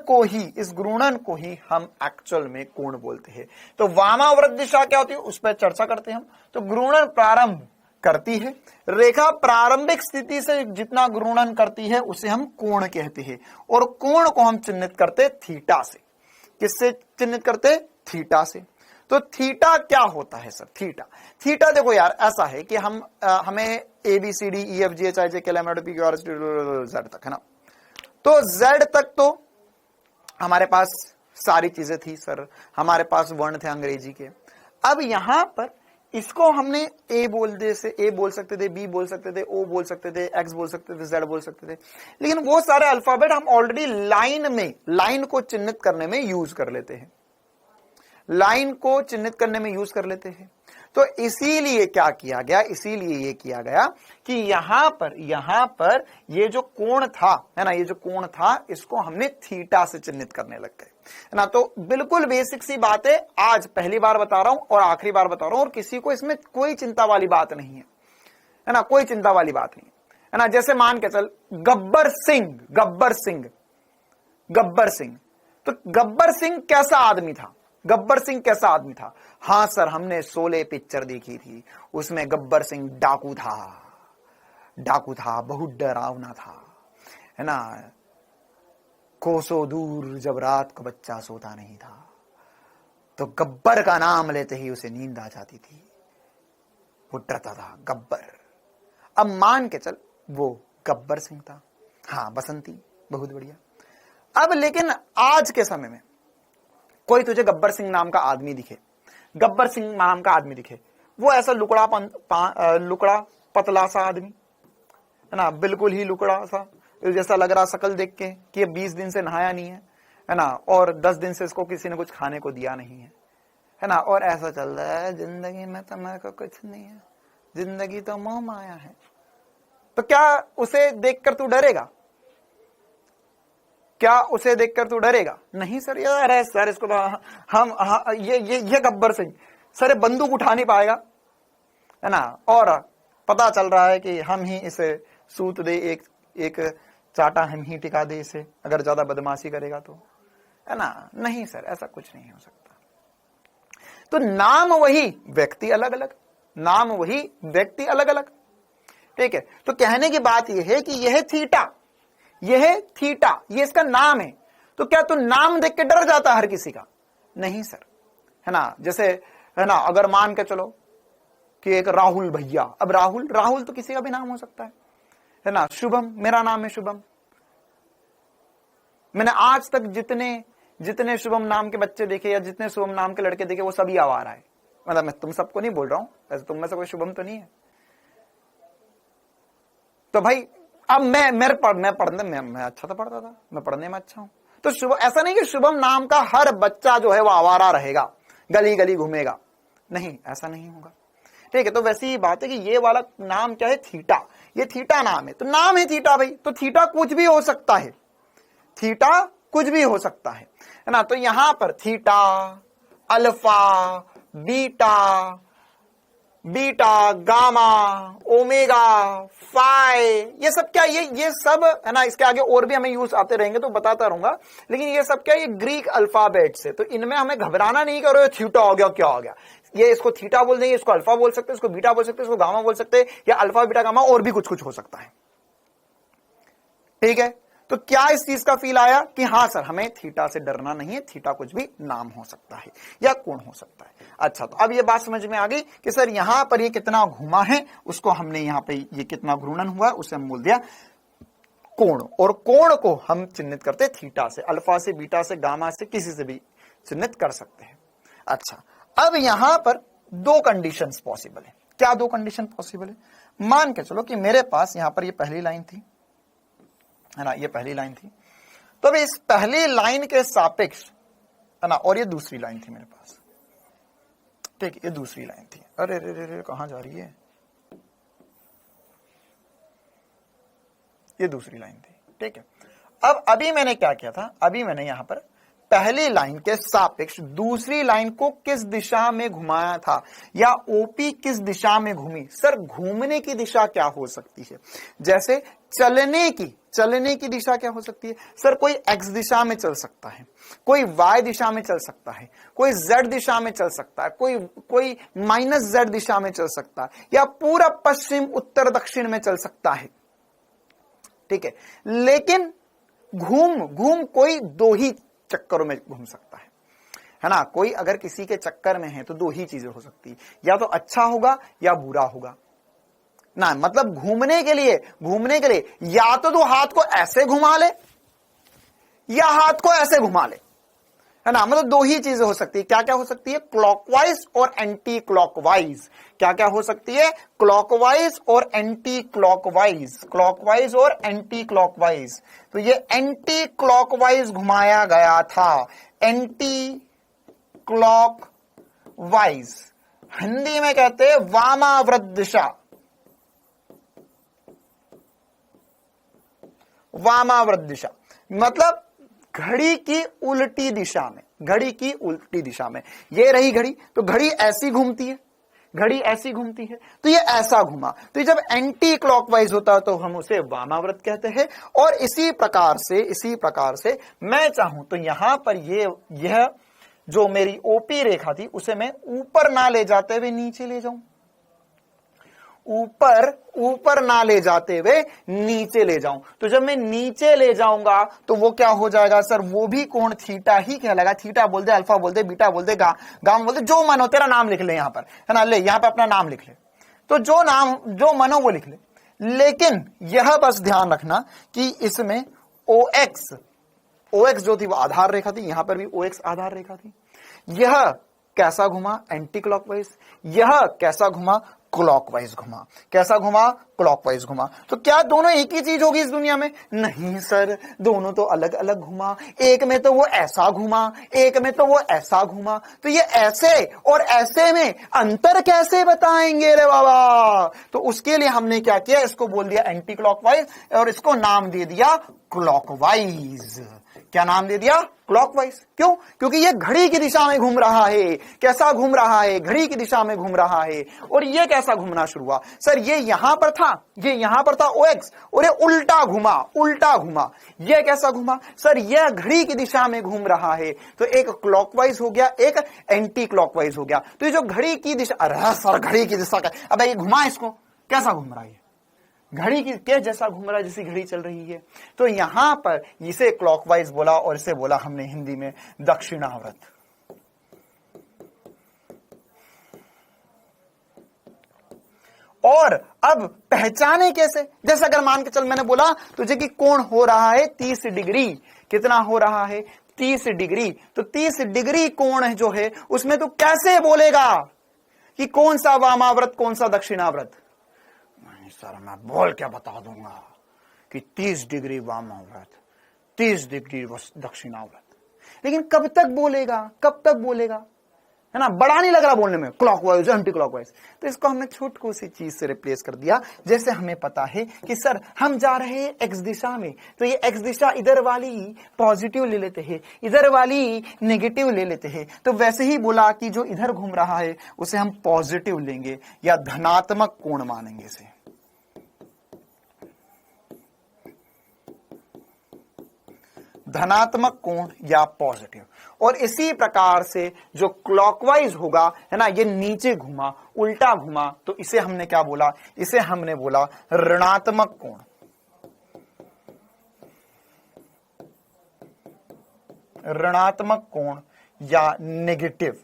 को ही हम एक्चुअल में कोण बोलते हैं। तो वामावर्त दिशा क्या होती है उस पर चर्चा करते हैं हम। तो घूर्णन प्रारंभ करती है, रेखा प्रारंभिक स्थिति से जितना घूर्णन करती है उसे हम कोण कहते हैं, और कोण को हम चिन्हित करते थीटा से। किससे चिन्हित करते? थीटा से। तो थीटा क्या होता है सर? थीटा देखो यार ऐसा है कि हमें ABCD EF GH IJ K L M N O P Q R S T U Z तक है ना, तो Z तक तो हमारे पास सारी चीजें थी सर, हमारे पास वर्ण थे अंग्रेजी के। अब यहां पर इसको हमने A बोल सकते थे, B बोल सकते थे, O बोल सकते थे, X बोल सकते थे, Z बोल सकते थे, लेकिन वो सारे अल्फाबेट हम ऑलरेडी लाइन को चिन्हित करने में यूज कर लेते हैं, तो इसीलिए क्या किया गया, इसीलिए ये किया गया कि यहां पर ये जो कोण था है ना, ये जो कोण था इसको हमने थीटा से चिन्हित करने लग गए है ना। तो बिल्कुल बेसिक सी बात है, आज पहली बार बता रहा हूं और आखिरी बार बता रहा हूं, और किसी को इसमें कोई चिंता वाली बात नहीं है ना, कोई चिंता वाली बात नहीं है ना। जैसे मान के चल गब्बर सिंह, तो गब्बर सिंह कैसा आदमी था? हाँ सर, हमने 16 पिक्चर देखी थी, उसमें गब्बर सिंह डाकू था, बहुत डरावना था है ना। कोसों दूर जब रात को बच्चा सोता नहीं था तो गब्बर का नाम लेते ही उसे नींद आ जाती थी, वो डरता था गब्बर। अब मान के चल वो गब्बर सिंह था, हाँ बसंती, बहुत बढ़िया। अब लेकिन आज के समय में कोई तुझे गब्बर सिंह नाम का आदमी दिखे, वो ऐसा लुकड़ा पतला सा आदमी है ना, बिल्कुल ही लुकड़ा सा, जैसा लग रहा शकल देख के कि ये 20 दिन से नहाया नहीं है ना, और 10 दिन से इसको किसी ने कुछ खाने को दिया नहीं है ना, और ऐसा चल रहा है जिंदगी में तो मेरे को कुछ नहीं है, जिंदगी तो मोह माया है। तो क्या उसे देखकर तू डरेगा? नहीं सर, यार है सर, इसको तो ये गब्बर सिंह सर बंदूक उठा नहीं पाएगा है ना, और पता चल रहा है कि हम ही इसे सूत दे, एक चाटा हम ही टिका दे इसे, अगर ज्यादा बदमाशी करेगा तो है ना। नहीं सर, ऐसा कुछ नहीं हो सकता। तो नाम वही, व्यक्ति अलग अलग, ठीक है। तो कहने की बात यह है कि यह थीटा ये इसका नाम है। तो क्या तू नाम देख के डर जाता हर किसी का? नहीं सर, है ना। जैसे है ना, अगर मान के चलो कि एक राहुल भैया, अब राहुल तो किसी का भी नाम हो सकता है ना। शुभम, मेरा नाम है शुभम, मैंने आज तक जितने शुभम नाम के बच्चे देखे या जितने शुभम नाम के लड़के देखे वो सभी आवारा है। मतलब मैं तुम सबको नहीं बोल रहा हूं, ऐसे तुम में से कोई शुभम तो नहीं है। तो भाई अब मैं अच्छा तो पढ़ता था, मैं पढ़ने में अच्छा हूं, तो शुभ ऐसा नहीं कि शुभम नाम का हर बच्चा जो है वो आवारा रहेगा, गली गली घूमेगा, नहीं, ऐसा नहीं होगा, ठीक है। तो वैसी ही बात है कि ये वाला नाम क्या है? थीटा, ये थीटा नाम है, तो नाम है थीटा भाई, तो थीटा कुछ भी हो सकता है, है ना। तो यहां पर theta, alpha, beta, gamma, omega, phi, ये सब क्या, ये सब है ना, इसके आगे और भी हमें यूज आते रहेंगे तो बताता रहूंगा, लेकिन ये सब क्या, ये ग्रीक अल्फाबेट से, तो इनमें हमें घबराना नहीं करो, थीटा हो गया क्या हो गया, ये इसको थीटा बोल देंगे, इसको अल्फा बोल सकते हैं, इसको बीटा बोल सकते हैं, इसको गामा बोल सकते हैं, या अल्फा बीटा गामा और भी कुछ हो सकता है, ठीक है। तो क्या इस चीज का फील आया कि हाँ सर, हमें थीटा से डरना नहीं है, थीटा कुछ भी नाम हो सकता है या कोण हो सकता है। अच्छा, तो अब ये बात समझ में आ गई कि सर यहां पर ये कितना घुमा है, उसको हमने यहां पे ये कितना घूर्णन हुआ उसे हम बोल दिया कोण, और कोण को हम चिन्हित करते थीटा से, अल्फा से, बीटा से, गामा से, किसी से भी चिन्हित कर सकते हैं। अच्छा, अब यहां पर दो कंडीशंस पॉसिबल है। क्या दो कंडीशन पॉसिबल है? मान के चलो कि मेरे पास यहां पर ये पहली लाइन थी, है ना, ये पहली लाइन थी, तो अब इस पहली लाइन के सापेक्ष, है ना, और ये दूसरी लाइन थी मेरे पास, ठीक, ये दूसरी लाइन थी। अरे रे रे रे, कहां जा रही है? ये दूसरी लाइन थी, ठीक है। अब अभी मैंने क्या किया था? अभी मैंने यहां पर पहली लाइन के सापेक्ष दूसरी लाइन को किस दिशा में घुमाया था, या ओपी किस दिशा में घूमी? सर घूमने की दिशा क्या हो सकती है? जैसे चलने की दिशा क्या हो सकती है? सर कोई एक्स दिशा में चल सकता है, कोई वाई दिशा में चल सकता है, कोई जेड दिशा में चल सकता है, कोई माइनस जेड दिशा में चल सकता है, या पूरा पश्चिम उत्तर दक्षिण में चल सकता है, ठीक है। लेकिन घूम कोई दो ही चक्करों में घूम सकता है ना। कोई अगर किसी के चक्कर में है तो दो ही चीजें हो सकती है, या तो अच्छा होगा या बुरा होगा ना। मतलब घूमने के लिए या तो तू हाथ को ऐसे घुमा ले या हाथ को ऐसे घुमा ले, है ना। मतलब दो ही चीजें हो सकती है। क्या क्या हो सकती है? क्लॉकवाइज और एंटी क्लॉकवाइज। क्या क्या हो सकती है? क्लॉकवाइज और एंटी क्लॉकवाइज, क्लॉकवाइज और एंटी क्लॉकवाइज। तो ये एंटी क्लॉकवाइज घुमाया गया था, एंटी क्लॉकवाइज। हिंदी में कहते हैं वामाव्रत दिशा, वामाव्रत दिशा मतलब घड़ी की उल्टी दिशा में, घड़ी की उल्टी दिशा में। ये रही घड़ी, तो घड़ी ऐसी घूमती है, घड़ी ऐसी घूमती है, तो ये ऐसा घुमा, तो ये जब एंटी क्लॉकवाइज होता है तो हम उसे वामाव्रत कहते हैं। और इसी प्रकार से मैं चाहूं तो यहां पर यह जो मेरी ओपी रेखा थी उसे मैं ऊपर ना ले जाते हुए नीचे ले जाऊं, ऊपर ना ले जाते हुए नीचे ले जाऊं। तो जब मैं नीचे ले जाऊंगा तो वो क्या हो जाएगा? सर वो भी कोण थीटा ही कहलाएगा। थीटा बोल दे, अल्फा बोल दे, बीटा बोल दे, गामा बोल दे, जो मन हो, तेरा नाम लिख ले यहां पर, है ना। ले यहां पर अपना नाम लिख ले, तो जो मन हो वो लिख ले। लेकिन यह बस ध्यान रखना कि इसमें OX जो थी वो आधार रेखा थी, यहां पर भी OX आधार रेखा थी। यह कैसा घुमा? Anti clockwise. यह कैसा घुमा? क्लॉकवाइज घुमा। कैसा घुमा? क्लॉकवाइज घुमा। तो क्या दोनों एक ही चीज होगी इस दुनिया में? नहीं सर, दोनों तो अलग अलग घुमा। एक में तो वो ऐसा घुमा, एक में तो वो ऐसा घुमा। तो ये ऐसे और ऐसे में अंतर कैसे बताएंगे रे बाबा? तो उसके लिए हमने क्या किया? इसको बोल दिया एंटी क्लॉकवाइज और इसको नाम दे दिया क्लॉकवाइज। क्या नाम दे दिया? क्लॉकवाइज। क्यों? क्योंकि ये घड़ी की दिशा में घूम रहा है। कैसा घूम रहा है? घड़ी की दिशा में घूम रहा है। और ये कैसा घूमना शुरू हुआ? सर ये यहां पर था, OX, और ये उल्टा घुमा। ये कैसा घुमा? सर ये घड़ी की दिशा में घूम रहा है। तो एक क्लॉकवाइज हो गया, एक एंटी क्लॉकवाइज हो गया। तो ये जो घड़ी की दिशा, अरे सर घड़ी की दिशा का, अब ये घुमा, इसको कैसा घूम रहा है? घड़ी की के जैसा घूम रहा है, जैसी घड़ी चल रही है। तो यहां पर इसे क्लॉकवाइज बोला और इसे बोला हमने हिंदी में दक्षिणाव्रत। और अब पहचाने कैसे? जैसे अगर मान के चल मैंने बोला तुझे कि कोण हो रहा है 30 डिग्री। कितना हो रहा है? 30 डिग्री। तो 30 डिग्री कोण जो है उसमें तू कैसे बोलेगा कि कौन सा वामाव्रत कौन सा दक्षिणाव्रत? सर मैं बोल क्या बता दूंगा कि 30 डिग्री वामाव्रत, 30 डिग्री दक्षिणाव्रत। लेकिन कब तक बोलेगा, है ना। बड़ा नहीं लग रहा बोलने में, क्लॉकवाइज एंटी क्लॉकवाइज। तो इसको हमने छोटी सी चीज से रिप्लेस कर दिया। जैसे हमें पता है कि सर हम जा रहे हैं एक्स दिशा में, तो ये एक्स दिशा इधर वाली पॉजिटिव ले लेते हैं, इधर वाली नेगेटिव ले लेते हैं। तो वैसे ही बोला कि जो इधर घूम रहा है उसे हम पॉजिटिव लेंगे या धनात्मक कोण मानेंगे इसे। धनात्मक कोण या पॉजिटिव। और इसी प्रकार से जो क्लॉकवाइज होगा, है ना, ये नीचे घुमा, उल्टा घुमा, तो इसे हमने क्या बोला? इसे हमने बोला ऋणात्मक कोण। ऋणात्मक कोण या नेगेटिव।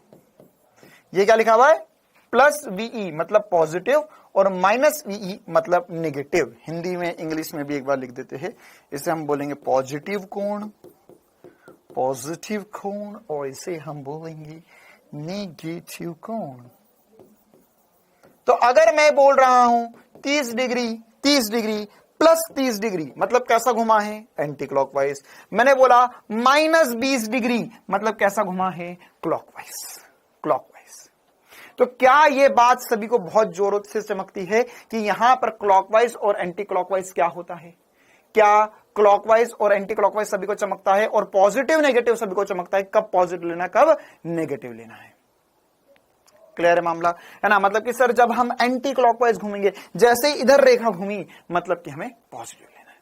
ये क्या लिखा हुआ है? प्लस VE मतलब पॉजिटिव और माइनस VE मतलब नेगेटिव। हिंदी में इंग्लिश में भी एक बार लिख देते हैं। इसे हम बोलेंगे पॉजिटिव कोण, और इसे हम बोलेंगे नेगेटिव कोण। तो अगर मैं बोल रहा हूं 30 डिग्री प्लस 30 डिग्री, मतलब कैसा घुमा है, एंटी क्लॉकवाइज। मैंने बोला -20 डिग्री, मतलब कैसा घुमा है, क्लॉकवाइज। तो क्या ये बात सभी को बहुत जोरों से चमकती है कि यहां पर क्लॉकवाइज और एंटी क्लॉकवाइज क्या होता है? क्या क्लॉकवाइज और एंटी क्लॉकवाइज सभी को चमकता है और पॉजिटिव नेगेटिव सभी को चमकता है? कब पॉजिटिव लेना, कब नेगेटिव लेना है? क्लियर है मामला, है ना? मतलब कि सर जब हम एंटी क्लॉकवाइज घूमेंगे, जैसे इधर रेखा घूमी, मतलब कि हमें पॉजिटिव लेना है।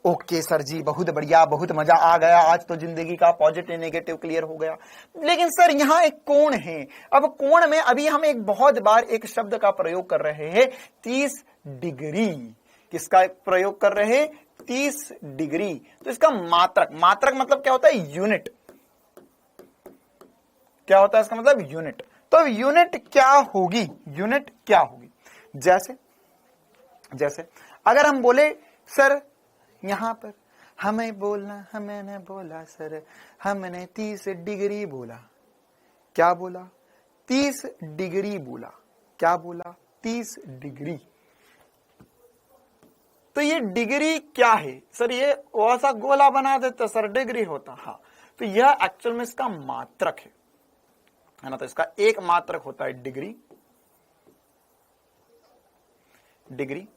ओके सर जी, बहुत बढ़िया, बहुत मजा आ गया, आज तो जिंदगी का पॉजिटिव नेगेटिव क्लियर हो गया। लेकिन सर यहां एक कोण है। अब कोण में अभी हम एक बहुत बार एक शब्द का प्रयोग कर रहे हैं, 30 डिग्री। किसका प्रयोग कर रहे हैं? 30 डिग्री। तो इसका मात्रक मतलब क्या होता है? यूनिट। क्या होता है इसका मतलब? यूनिट। तो यूनिट क्या होगी? जैसे अगर हम बोले सर यहां पर हमें बोलना, हमने बोला सर, हमने 30 डिग्री बोला। क्या बोला? 30 डिग्री बोला। क्या बोला? 30 डिग्री। तो ये डिग्री क्या है सर? ये वैसा गोला बना देते सर, डिग्री होता। हाँ, तो यह एक्चुअल में इसका मात्रक है ना? तो इसका एक मात्रक होता है डिग्री,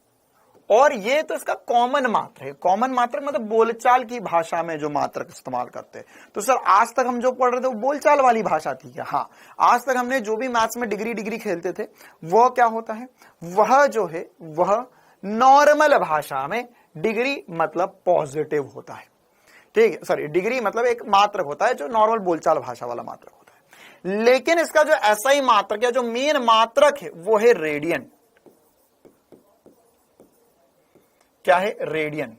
और ये तो इसका कॉमन मात्रक है। कॉमन मात्रक मतलब बोलचाल की भाषा में जो मात्रक इस्तेमाल करते हैं। तो सर आज तक हम जो पढ़ रहे थे वो बोलचाल वाली भाषा थी क्या? हाँ, आज तक हमने जो भी मैथ्स में डिग्री खेलते थे वो क्या होता है? वह जो है वह नॉर्मल भाषा में डिग्री मतलब पॉजिटिव होता है। ठीक है, सॉरी, डिग्री मतलब एक मात्रक होता है जो नॉर्मल बोलचाल भाषा वाला मात्रक होता है। लेकिन इसका जो एसआई मात्रक या जो मेन मात्रक है वो है रेडियन। क्या है? रेडियन।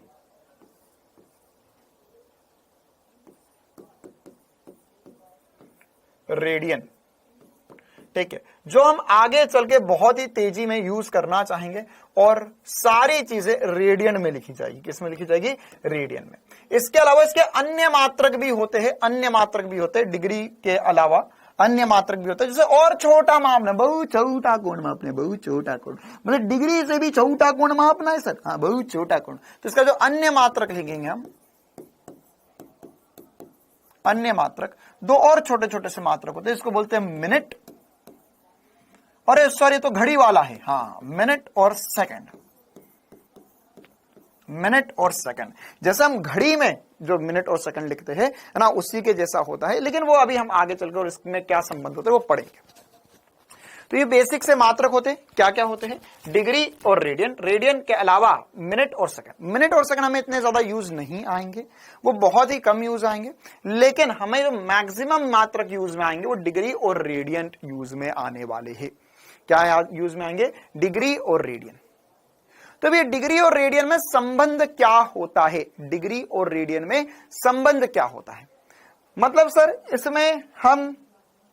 ठीक है, जो हम आगे चल के बहुत ही तेजी में यूज करना चाहेंगे और सारी चीजें रेडियन में लिखी जाएगी। किसमें लिखी जाएगी? रेडियन में। इसके अलावा इसके अन्य मात्रक भी होते हैं, डिग्री के अलावा अन्य मात्रक भी होता है। जैसे और छोटा मापना, बहुत छोटा कोण मापना, बहुत छोटा कोण, मतलब डिग्री से भी छोटा कोण मापना है सर। हाँ, बहुत छोटा कोण। तो इसका जो अन्य मात्रक लिखेंगे हम, अन्य मात्रक, दो और छोटे छोटे से मात्रक होते हैं, इसको बोलते हैं मिनट, और सॉरी तो घड़ी वाला है। हाँ, मिनट और सेकंड। जैसे हम घड़ी में जो मिनट और सेकंड लिखते हैं ना, उसी के जैसा होता है। लेकिन वो अभी हम आगे चलकर और इसमें क्या संबंध होते हैं वो पढ़ेंगे। तो ये बेसिक से मात्रक होते हैं। क्या क्या होते हैं? डिग्री और रेडियन के अलावा मिनट और सेकंड हमें इतने ज्यादा यूज नहीं आएंगे, वो बहुत ही कम यूज आएंगे। लेकिन हमें जो मैक्सिमम मात्रक यूज में आएंगे वो डिग्री और रेडियन यूज में आने वाले हैं। क्या यूज में आएंगे? डिग्री और रेडियन। तो ये डिग्री और रेडियन में संबंध क्या होता है? डिग्री और रेडियन में संबंध क्या होता है? मतलब सर इसमें हम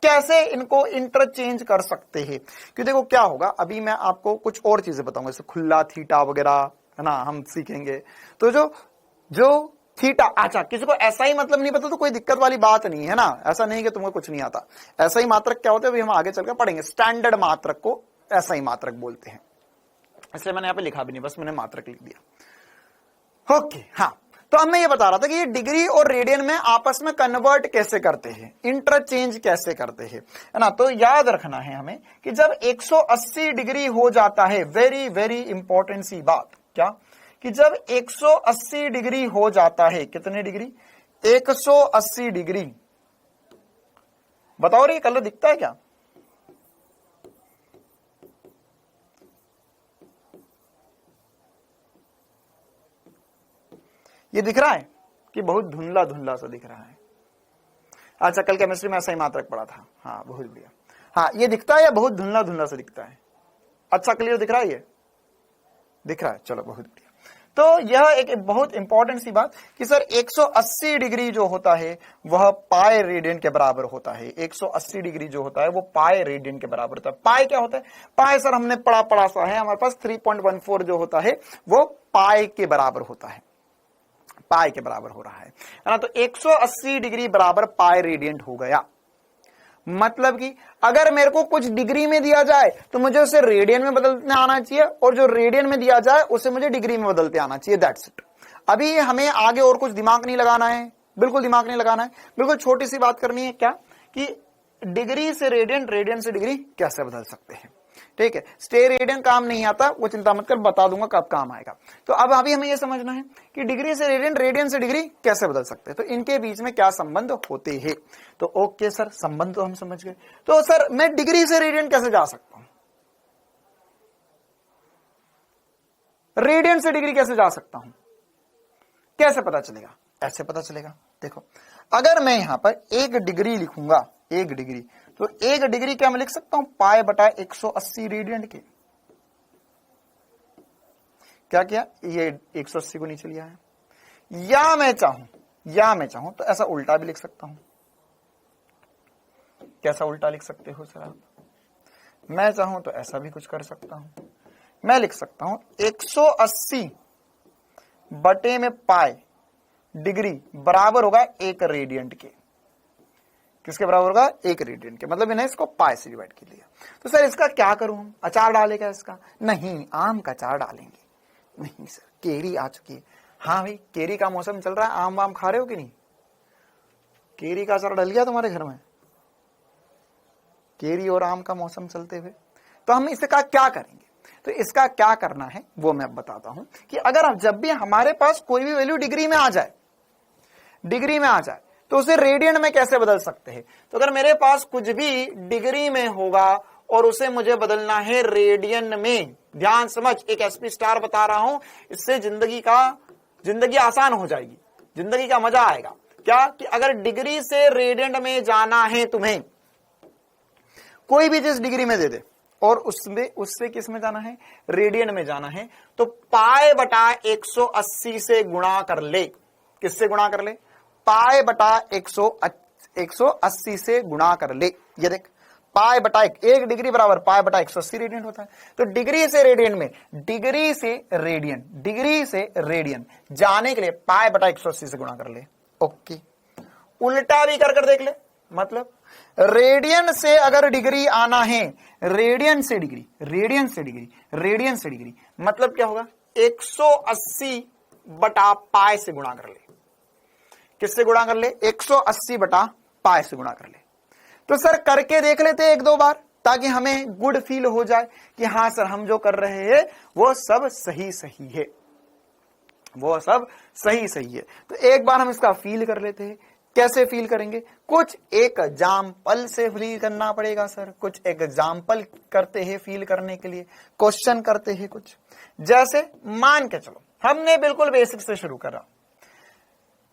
कैसे इनको इंटरचेंज कर सकते हैं? क्योंकि देखो क्या होगा, अभी मैं आपको कुछ और चीजें बताऊंगा, जैसे खुला थीटा वगैरह, है ना, हम सीखेंगे। तो जो थीटा, अच्छा किसी को ऐसा ही मतलब नहीं पता तो कोई दिक्कत वाली बात नहीं है ना, ऐसा नहीं कि तुमको कुछ नहीं आता। ऐसा ही मात्रक क्या होता है अभी हम आगे चलकर पढ़ेंगे। स्टैंडर्ड मात्रक को ऐसा ही मात्रक बोलते हैं, इसलिए मैंने यहां पे लिखा भी नहीं, बस मैंने मात्रक लिख दिया। ओके, हाँ, तो अब मैं ये बता रहा था कि ये डिग्री और रेडियन में आपस में कन्वर्ट कैसे करते हैं, इंटरचेंज कैसे करते हैं, है ना। तो याद रखना है हमें कि जब 180 डिग्री हो जाता है, वेरी वेरी इंपॉर्टेंट सी बात, क्या कि जब 180 डिग्री हो जाता है, कितने डिग्री? 180 डिग्री। बताओ ये कलर दिखता है क्या? ये दिख रहा है कि बहुत धुंधला धुंधला सा दिख रहा है? अच्छा, कल केमिस्ट्री में ऐसा ही मात्रक पड़ा था। हाँ, बहुत बढ़िया। हाँ, ये दिखता है या बहुत धुंधला धुंधला सा दिखता है? अच्छा, क्लियर दिख रहा है? ये दिख रहा है, चलो बहुत बढ़िया। तो यह एक बहुत इंपॉर्टेंट सी बात कि सर 180 डिग्री जो होता है वह पाई रेडियन के बराबर होता है। 180 डिग्री जो होता है वो पाई रेडियन के बराबर होता है। पाई क्या होता है? पाई सर हमने पढ़ा सा है, हमारे पास 3.14 जो होता है वो पाई के बराबर होता है, पाई के बराबर हो रहा है ना। तो 180 डिग्री बराबर पाई रेडियंट हो गया। मतलब कि अगर मेरे को कुछ डिग्री में दिया जाए तो मुझे उसे रेडियन में बदलते आना चाहिए, और जो रेडियन में दिया जाए उसे मुझे डिग्री में बदलते आना चाहिए। That's it. अभी हमें आगे और कुछ दिमाग नहीं लगाना है, बिल्कुल दिमाग नहीं लगाना है, बिल्कुल छोटी सी बात करनी है, क्या कि डिग्री से रेडियन, रेडियन से डिग्री कैसे बदल सकते हैं। ठीक है, स्टे रेडियन काम नहीं आता, वो चिंता मत कर, बता दूंगा कब काम आएगा। तो अब अभी हमें यह समझना है कि डिग्री से रेडियन, रेडियन से डिग्री कैसे बदल सकते हैं, तो इनके बीच में क्या संबंध होते हैं। तो ओके सर, संबंध तो हम समझ गए। तो सर मैं डिग्री से रेडियन कैसे जा सकता हूं, रेडियन से डिग्री कैसे जा सकता हूं, कैसे पता चलेगा? ऐसे पता चलेगा, देखो अगर मैं यहां पर 1 डिग्री लिखूंगा, 1 डिग्री, तो 1 डिग्री क्या मैं लिख सकता हूं, पाई बटा 180 रेडियन के। क्या किया, ये 180 को नीचे लिया है। या मैं चाहूं तो ऐसा उल्टा भी लिख सकता हूं। कैसा उल्टा लिख सकते हो सर आप? मैं चाहूं तो ऐसा भी कुछ कर सकता हूं। मैं लिख सकता हूं 180 बटे में पाई डिग्री बराबर होगा 1 रेडियंट के। किसके बराबर होगा? 1 रेडियंट के। मतलब मैंने इसको पाई से डिवाइड कर लिया। तो सर इसका क्या करूं हम? अचार डालेगा इसका? नहीं, आम का अचार डालेंगे। नहीं सर, केरी आ चुकी है। हाँ भाई, केरी का मौसम चल रहा है, आम वाम खा रहे हो कि नहीं? केरी का अचार डल गया तुम्हारे घर में? केरी और आम का मौसम चलते हुए, तो हम इसका क्या करेंगे? तो इसका क्या करना है वो मैं अब बताता हूं कि अगर हम जब भी हमारे पास कोई भी वैल्यू डिग्री में आ जाए, तो उसे रेडियन में कैसे बदल सकते हैं। तो अगर मेरे पास कुछ भी डिग्री में होगा और उसे मुझे बदलना है रेडियन में, ध्यान समझ, एक एसपी स्टार बता रहा हूं, इससे जिंदगी आसान हो जाएगी, जिंदगी का मजा आएगा। क्या कि अगर डिग्री से रेडियन में जाना है तुम्हें, कोई भी चीज डिग्री में दे दे और उससे किस में जाना है, रेडियन में जाना है, तो पाई बटा 180 से गुणा कर ले। किससे गुणा कर ले? पाई बटा 180 से गुणा कर ले। ये देख, पाई बटा 1 डिग्री बराबर पाई बटा 180 रेडियन होता है। तो डिग्री से रेडियन में, डिग्री से रेडियन जाने के लिए पाई बटा 180 से गुणा कर ले। ओके, उल्टा भी कर देख ले। मतलब रेडियन से अगर डिग्री आना है, रेडियन से डिग्री, मतलब क्या होगा, 180 बटा पाई से गुणा कर ले। किससे गुणा कर ले? 180 बटा पाई से गुणा कर ले। तो सर करके देख लेते 1-2 बार, ताकि हमें गुड फील हो जाए कि हाँ सर, हम जो कर रहे हैं वो सब सही है, वो सब सही है। तो एक बार हम इसका फील कर लेते हैं। कैसे फील करेंगे? कुछ एग्जाम्पल से फील करना पड़ेगा सर। कुछ एग्जाम्पल करते हैं फील करने के लिए, क्वेश्चन करते हैं कुछ। जैसे मान के चलो, हमने बिल्कुल बेसिक से शुरू करा।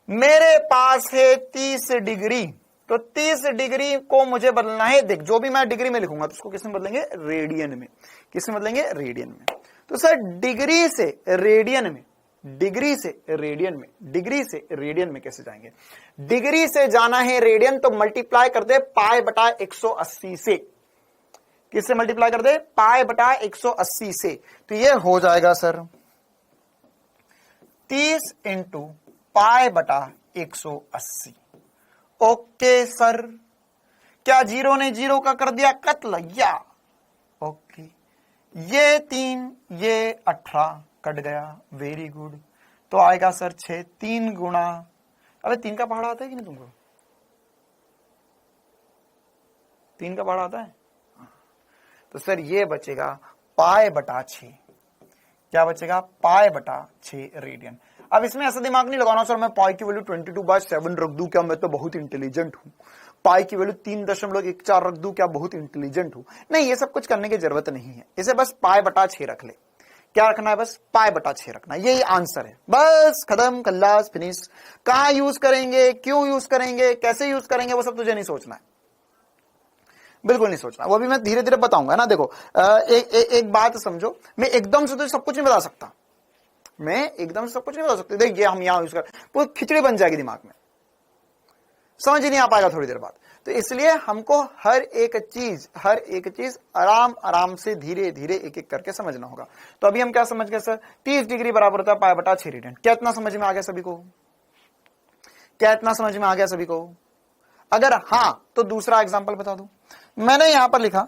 मेरे पास है 30 डिग्री, तो 30 डिग्री को मुझे बदलना है। देख, जो भी मैं डिग्री में लिखूंगा तो उसको किसमें बदलेंगे? रेडियन में। किसमें बदलेंगे? रेडियन में। तो सर डिग्री से रेडियन में कैसे जाएंगे? डिग्री से जाना है रेडियन, तो मल्टीप्लाई कर दे पाई बटा 180 से। किससे मल्टीप्लाई कर दे? पाई बटा 180 से। तो ये हो जाएगा सर 30 इंटू पाई बटा 180। ओके सर, क्या जीरो ने जीरो का कर दिया कत्ल? या ओके, ये 3 ये 18 कट गया, वेरी गुड। तो आएगा सर 6, 3 गुणा, अबे 3 का पहाड़ा आता है कि नहीं तुमको? 3 का पहाड़ा आता है? तो सर ये बचेगा पाई बटा 6। क्या बचेगा? पाई बटा 6 रेडियन। अब इसमें ऐसा दिमाग नहीं लगाना सर मैं पाई की वैल्यू 22/7 रख दूं, क्या मैं तो बहुत इंटेलिजेंट हूं। पाई की वैल्यू 3.14 रख दूं, क्या बहुत इंटेलिजेंट हूं। नहीं, ये सब कुछ करने की जरूरत नहीं है। इसे बस पाई बटा 6 रख ले। क्या रखना है? बस पाई बटा 6 रखना। यही आंसर है, बस खत्म, खल्लास, फिनिश। कहां यूज करेंगे, क्यों यूज करेंगे, कैसे यूज करेंगे, वो सब तुझे नहीं सोचना है, बिल्कुल नहीं सोचना। वो भी मैं धीरे धीरे बताऊंगा ना। देखो एक बात समझो, मैं एकदम से तो सब कुछ नहीं बता सकता, देखिए हम यहां यूज कर, पूरी खिचड़ी बन जाएगी दिमाग में, समझ ही नहीं आ पाएगा थोड़ी देर बाद। तो इसलिए हमको हर एक चीज आराम से धीरे धीरे एक एक करके समझना होगा। तो अभी हम क्या समझ गए सर? 30 डिग्री बराबर होता है पाई बटा 6 रेडियन। क्या इतना समझ में आ गया सभी को? अगर हां तो दूसरा एग्जांपल बता दूं। मैंने यहां पर लिखा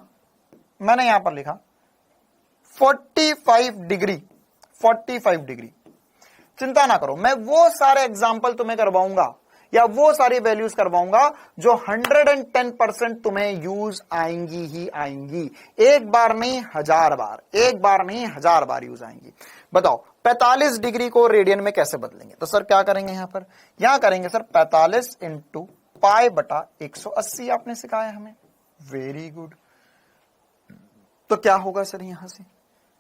45 डिग्री। चिंता ना करो, मैं वो सारे एग्जांपल तुम्हें करवाऊंगा या वो सारी वैल्यूज करवाऊंगा जो 110% तुम्हें यूज आएंगी ही आएंगी। एक बार नहीं 1000 बार यूज आएंगी। बताओ 45 डिग्री को रेडियन में कैसे बदलेंगे? तो सर क्या करेंगे यहां करेंगे सर 45 इंटू पाई बटा 180 आपने सिखाया हमें। Very good. तो क्या होगा सर यहां से?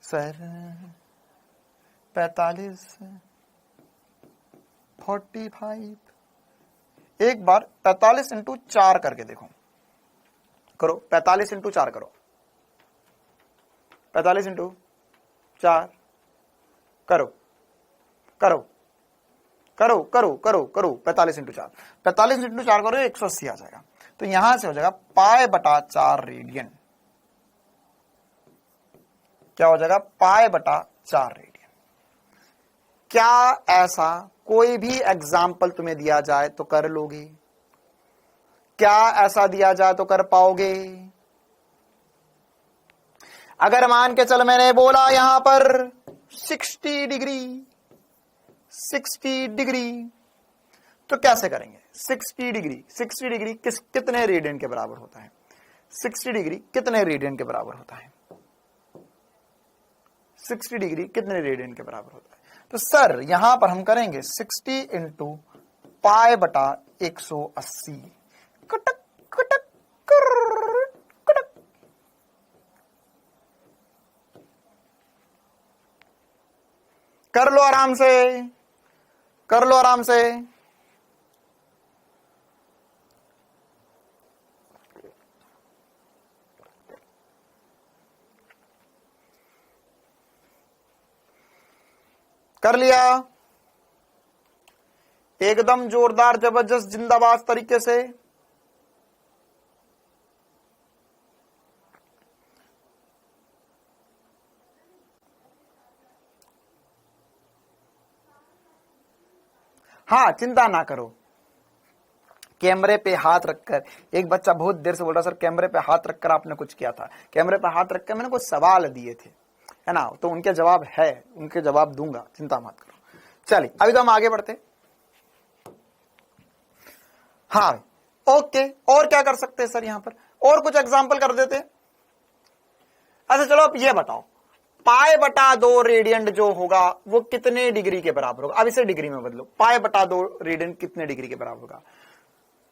सर 45 एक बार 45 इंटू 4 करके देखो, करो 45 इंटू 4 करो, 45 इंटू 4 करो 45 इंटू 4 करो 180 आ जाएगा। तो यहां से हो जाएगा पाई बटा 4 रेडियन। क्या हो जाएगा? पाई बटा 4 रेडियन। क्या ऐसा कोई भी एग्जाम्पल तुम्हें दिया जाए तो कर लोगे? क्या ऐसा दिया जाए तो कर पाओगे? अगर मान के चल मैंने बोला यहां पर 60 डिग्री तो कैसे करेंगे? 60 डिग्री कितने रेडियन के बराबर होता है? 60 डिग्री कितने रेडियन के बराबर होता है? 60 डिग्री कितने रेडियन के बराबर होता है? तो सर यहां पर हम करेंगे 60 इंटू पाई बटा 180। कटक कटक कटक। कर लो आराम से। कर लिया? एकदम जोरदार जबरदस्त जिंदाबाद तरीके से। हाँ चिंता ना करो, कैमरे पे हाथ रखकर, एक बच्चा बहुत देर से बोल रहा सर कैमरे पे हाथ रखकर आपने कुछ किया था। कैमरे पे हाथ रखकर मैंने कुछ सवाल दिए थे, है ना, तो उनके जवाब है, उनके जवाब दूंगा, चिंता मत करो। चलिए अभी तो हम आगे बढ़ते। हाँ ओके, और क्या कर सकते हैं सर यहां पर? और कुछ एग्जाम्पल कर देते। अच्छा चलो अब ये बताओ, पाई बटा 2 रेडियन जो होगा वो कितने डिग्री के बराबर होगा? अब इसे डिग्री में बदलो, पाई बटा 2 रेडियन कितने डिग्री के बराबर होगा?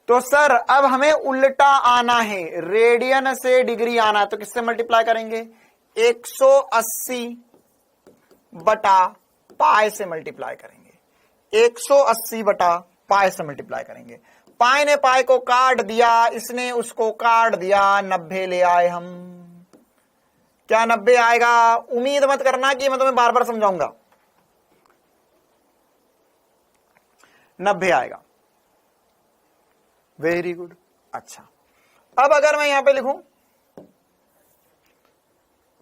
तो सर अब हमें उल्टा आना है, रेडियन से डिग्री आना है, तो किससे मल्टीप्लाई करेंगे? 180 बटा पाई से मल्टीप्लाई करेंगे। 180 बटा पाई से मल्टीप्लाई करेंगे। पाई ने पाई को काट दिया, इसने उसको काट दिया, 90 ले आए हम। क्या 90 आएगा? उम्मीद मत करना कि मैं तुम्हें बार बार समझाऊंगा, 90 आएगा। Very good. अच्छा अब अगर मैं यहां पे लिखूं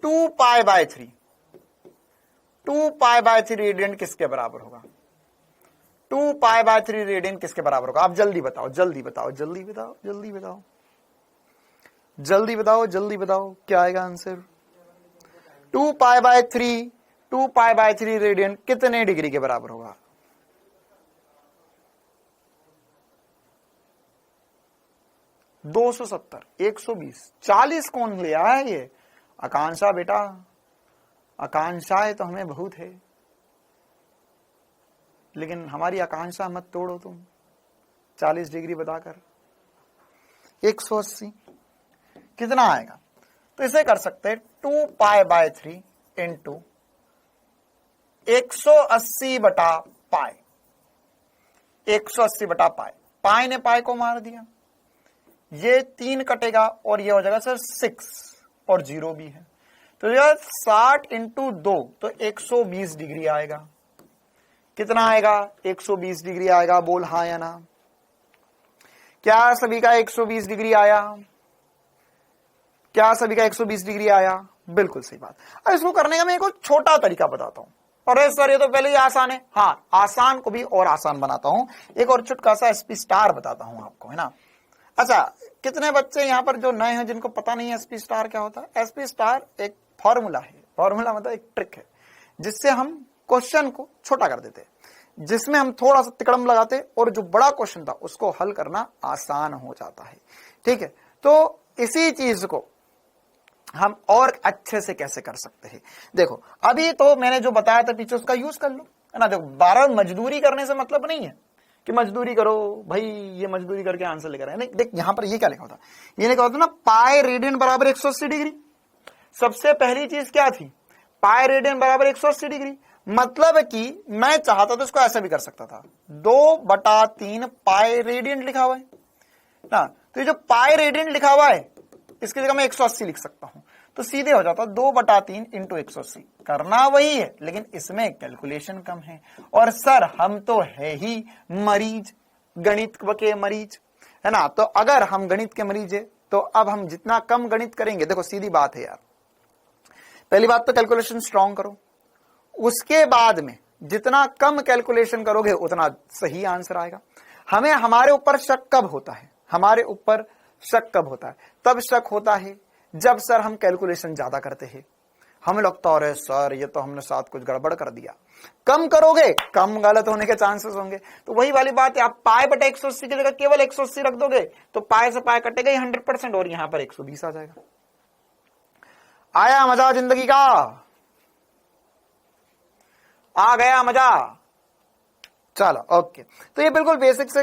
2 pi by 3, 2 pi by 3 radian किसके बराबर होगा? 2 पाई बाय 3 रेडियन किसके बराबर होगा? आप जल्दी बताओ, जल्दी बताओ, जल्दी बताओ, जल्दी बताओ, जल्दी बताओ, जल्दी बताओ, क्या आएगा answer? 2 pi by 3, 2 pi by 3 radian कितने डिग्री के बराबर होगा? 270, 120, 40 कौन ले आया ये? आकांक्षा बेटा, आकांक्षाएं तो हमें बहुत है, लेकिन हमारी आकांक्षा मत तोड़ो तुम। 40 डिग्री बताकर 180 कितना आएगा? तो इसे कर सकते हैं 2 पाई बाय 3 इंटू 180 बटा पाई, 180 बटा पाई। पाई ने पाई को मार दिया, ये 3 कटेगा और ये हो जाएगा सर 6 और 0 भी है, तो यार 60 इंटू 2 तो 120 डिग्री आएगा। कितना आएगा? 120 डिग्री आएगा। बोल हाँ या ना? क्या सभी का 120 डिग्री आया? क्या सभी का 120 डिग्री आया? बिल्कुल सही बात। अब इसको करने का मैं एक छोटा तरीका बताता हूं। अरे सर ये तो पहले ही आसान है। हाँ, आसान को भी और आसान बनाता हूं, एक और चुटका सा SP स्टार बताता हूं आपको, है ना। अच्छा, कितने बच्चे यहाँ पर जो नए हैं जिनको पता नहीं है एसपी स्टार क्या होता है? एसपी स्टार एक फॉर्मूला है, फॉर्मूला मतलब एक ट्रिक है जिससे हम क्वेश्चन को छोटा कर देते हैं, जिसमें हम थोड़ा सा तिकड़म लगाते और जो बड़ा क्वेश्चन था उसको हल करना आसान हो जाता है। ठीक है, तो इसी चीज को हम और अच्छे से कैसे कर सकते हैं? देखो, अभी तो मैंने जो बताया था पीछे उसका यूज कर लो, है ना। देखो, 12 मजदूरी करने से मतलब नहीं है कि मजदूरी करो भाई, ये मजदूरी करके आंसर लेकर आए। नहीं, देख यहां पर ये क्या लिखा होता, ये लिखा होता ना पाई रेडियन बराबर 180 डिग्री। सबसे पहली चीज क्या थी? पाई रेडियन बराबर 180 डिग्री। मतलब कि मैं चाहता तो इसको ऐसा भी कर सकता था, 2/3 पाई रेडियन लिखा हुआ है ना। तो ये जो पाई रेडियन लिखा हुआ है इसकी जगह मैं 180 लिख सकता हूं, तो सीधे हो जाता 2/3 इंटू 180। करना वही है लेकिन इसमें कैलकुलेशन कम है। और सर हम तो है ही मरीज, गणित के मरीज, है ना। तो अगर हम गणित के मरीज है तो अब हम जितना कम गणित करेंगे, देखो सीधी बात है यार, पहली बात तो कैलकुलेशन स्ट्रांग करो, उसके बाद में जितना कम कैलकुलेशन करोगे उतना सही आंसर आएगा। हमें हमारे ऊपर शक कब होता है? हमारे ऊपर शक कब होता है? तब शक होता है जब सर हम कैलकुलेशन ज्यादा करते हैं, हमें लगता है सर ये तो हमने साथ कुछ गड़बड़ कर दिया। कम करोगे कम गलत होने के चांसेस होंगे। तो वही वाली बात है, आप पाई बटा 180 की जगह केवल 180 रख दोगे तो पाई से पाई कटेगा 100% और यहां पर 120 आ जाएगा। आया मजा जिंदगी का? आ गया मजा? चलो ओके, तो ये बिल्कुल बेसिक से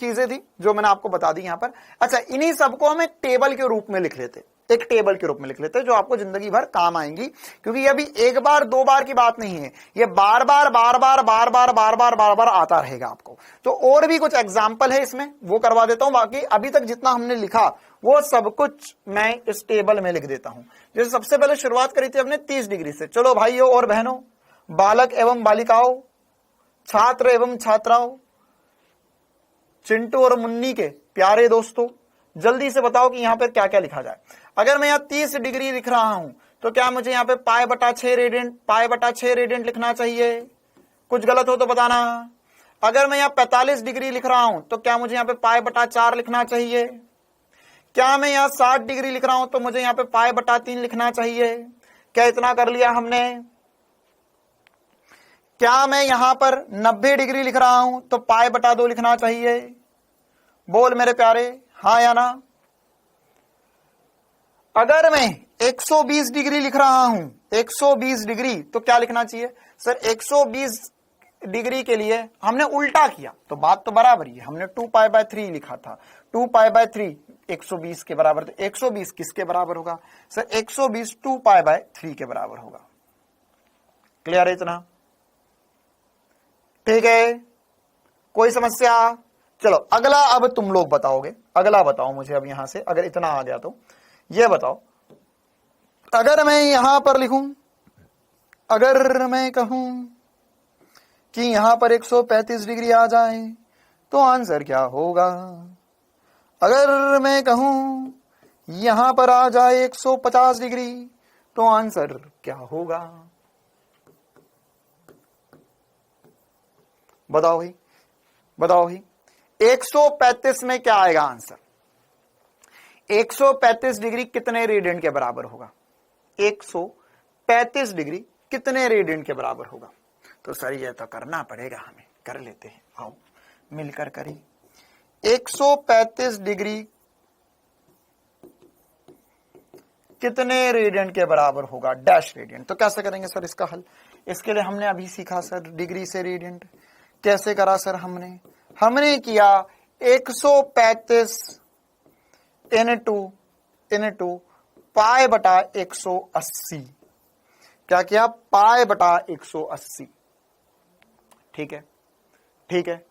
चीजें थी जो मैंने आपको बता दी यहां पर। अच्छा, इन्हीं सबको हम एक टेबल के रूप में लिख लेते, एक टेबल के रूप में लिख लेते जो आपको जिंदगी भर काम आएंगी, क्योंकि ये अभी एक बार दो बार की बात नहीं है, ये बार बार बार बार बार बार बार बार बार बार आता रहेगा आपको। तो और भी कुछ एग्जाम्पल है इसमें, वो करवा देता हूं। बाकी अभी तक जितना हमने लिखा वो सब कुछ मैं इस टेबल में लिख देता हूं। जैसे सबसे पहले शुरुआत करी थी हमने 30 डिग्री से। चलो भाइयों और बहनों, बालक एवं बालिकाओं, छात्र एवं छात्राओं, चिंटू और मुन्नी के प्यारे दोस्तों, जल्दी से बताओ कि यहां पर क्या क्या लिखा जाए। अगर मैं यहां 30 डिग्री लिख रहा हूं तो क्या मुझे यहां पे पाई बटा 6 रेडियंट लिखना चाहिए? कुछ गलत हो तो बताना। अगर मैं यहां 45 डिग्री लिख रहा हूं तो क्या मुझे यहां पे पाई बटा 4 लिखना चाहिए? क्या मैं यहां 60 डिग्री लिख रहा हूं तो मुझे यहां पे पाई बटा 3 लिखना चाहिए? क्या इतना कर लिया हमने? क्या मैं यहां पर 90 डिग्री लिख रहा हूं तो पाई बटा 2 लिखना चाहिए? बोल मेरे प्यारे, हाँ या ना। अगर मैं 120 डिग्री लिख रहा हूं, 120 डिग्री, तो क्या लिखना चाहिए? सर 120 डिग्री के लिए हमने उल्टा किया तो बात तो बराबर ही है, हमने 2π/3 लिखा था। 2π/3 120 के बराबर, तो 120 किसके बराबर होगा? सर 120 2π/3 के बराबर होगा। क्लियर है इतना? ठीक है, कोई समस्या? चलो अगला अब तुम लोग बताओगे, अगला बताओ मुझे अब यहां से, अगर इतना आ गया तो ये बताओ। अगर मैं यहां पर लिखूं, अगर मैं कहूं कि यहां पर 135 डिग्री आ जाए तो आंसर क्या होगा? अगर मैं कहूं यहां पर आ जाए 150 डिग्री तो आंसर क्या होगा? बताओ भाई, बताओ भाई, 135 में क्या आएगा आंसर? 135 डिग्री कितने रेडियंट के बराबर होगा? 135 डिग्री कितने रेडियंट के बराबर होगा? तो सर ये तो करना पड़ेगा, हमें कर लेते हैं, आओ मिलकर करें। 135 डिग्री कितने रेडियंट के बराबर होगा? Dash radiant. तो कैसे करेंगे सर इसका हल? इसके लिए हमने अभी सीखा सर डिग्री से रेडियंट कैसे करा सर। हमने किया 135 इनटू पाई बटा 180। क्या किया? पाई बटा 180। ठीक है, ठीक है,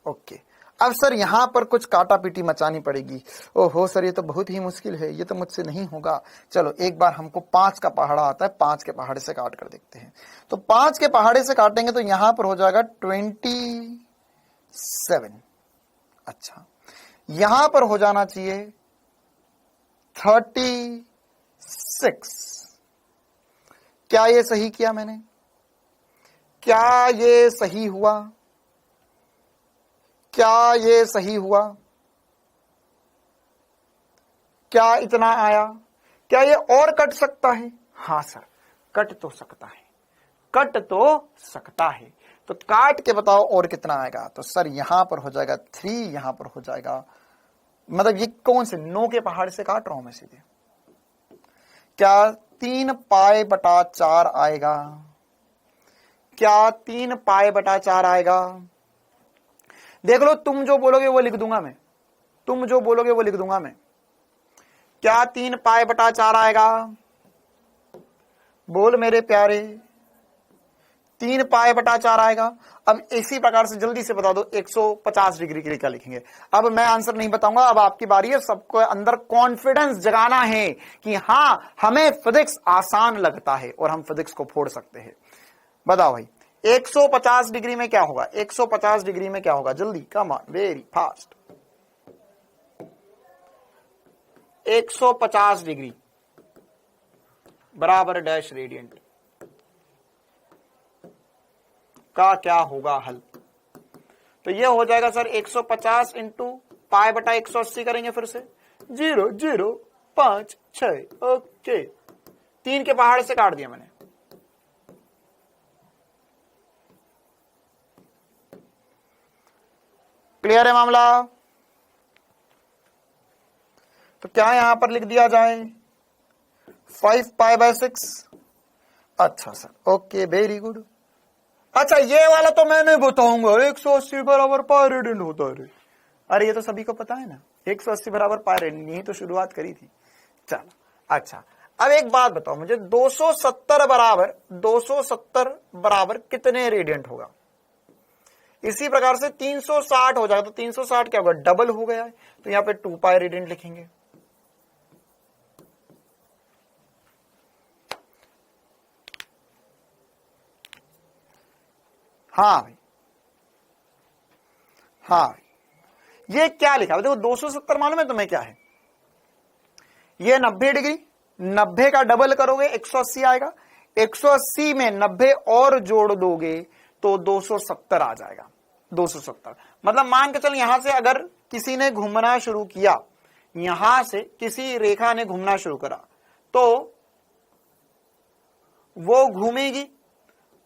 ओके। अब सर यहां पर कुछ काटा पीटी मचानी पड़ेगी। ओहो सर ये तो बहुत ही मुश्किल है, ये तो मुझसे नहीं होगा। चलो एक बार हमको 5 का पहाड़ा आता है, 5 के पहाड़े से काट कर देखते हैं। तो 5 के पहाड़े से काटेंगे तो यहां पर हो जाएगा 27। अच्छा, यहां पर हो जाना चाहिए 36। क्या ये सही किया मैंने? क्या ये सही हुआ? क्या ये सही हुआ? क्या इतना आया? क्या ये और कट सकता है? हाँ सर, कट तो सकता है, कट तो सकता है। तो काट के बताओ और कितना आएगा? तो सर यहां पर हो जाएगा 3, यहां पर हो जाएगा, मतलब ये कौन से 9 के पहाड़ से काट रहा हूं मैं सीधे। क्या 3 पाई बटा 4 आएगा? क्या 3 पाई बटा 4 आएगा? देख लो, तुम जो बोलोगे वो लिख दूंगा मैं, तुम जो बोलोगे वो लिख दूंगा मैं। क्या 3 पाई बटा 4 आएगा? बोल मेरे प्यारे, 3 पाई बटा 4 आएगा। अब इसी प्रकार से जल्दी से बता दो 150 डिग्री के लिए क्या लिखेंगे। अब मैं आंसर नहीं बताऊंगा, अब आपकी बारी है। सबको अंदर कॉन्फिडेंस जगाना है कि हां, हमें फिजिक्स आसान लगता है और हम फिजिक्स को फोड़ सकते हैं। बताओ भाई, 150 डिग्री में क्या होगा? 150 डिग्री में क्या होगा? जल्दी, come on, very fast. 150 degree बराबर डैश रेडियंट का क्या होगा हल? तो ये हो जाएगा सर 150 इंटू पाई बटा 180 करेंगे फिर से 0.056। ओके, 3 के पहाड़ से काट दिया मैंने। क्लियर है मामला? तो क्या यहां पर लिख दिया जाए? 5 पाई बाय 6। अच्छा सर, ओके, वेरी गुड। अच्छा, ये वाला तो मैं नहीं बताऊंगा, 180 बराबर पाई रेडियंट होता है। अरे ये तो सभी को पता है ना, 180 बराबर पाई रेडियंट, यही तो शुरुआत करी थी। चलो, अच्छा, अब एक बात बताओ मुझे, 270 बराबर कितने रेडियंट होगा? इसी प्रकार से 360 हो जाएगा, तो 360 क्या होगा? डबल हो गया है, तो यहां पे 2 पाई रेडियंट लिखेंगे। हाँ भाई, हाँ भाई, ये क्या लिखा? देखो 270 मालूम है तुम्हें क्या है? ये 90 डिग्री, 90 का डबल करोगे 180 आएगा, 180 में 90 और जोड़ दोगे तो 270 आ जाएगा। 270 मतलब मान के चल, यहां से अगर किसी ने घूमना शुरू किया, यहां से किसी रेखा ने घूमना शुरू करा, तो वो घूमेगी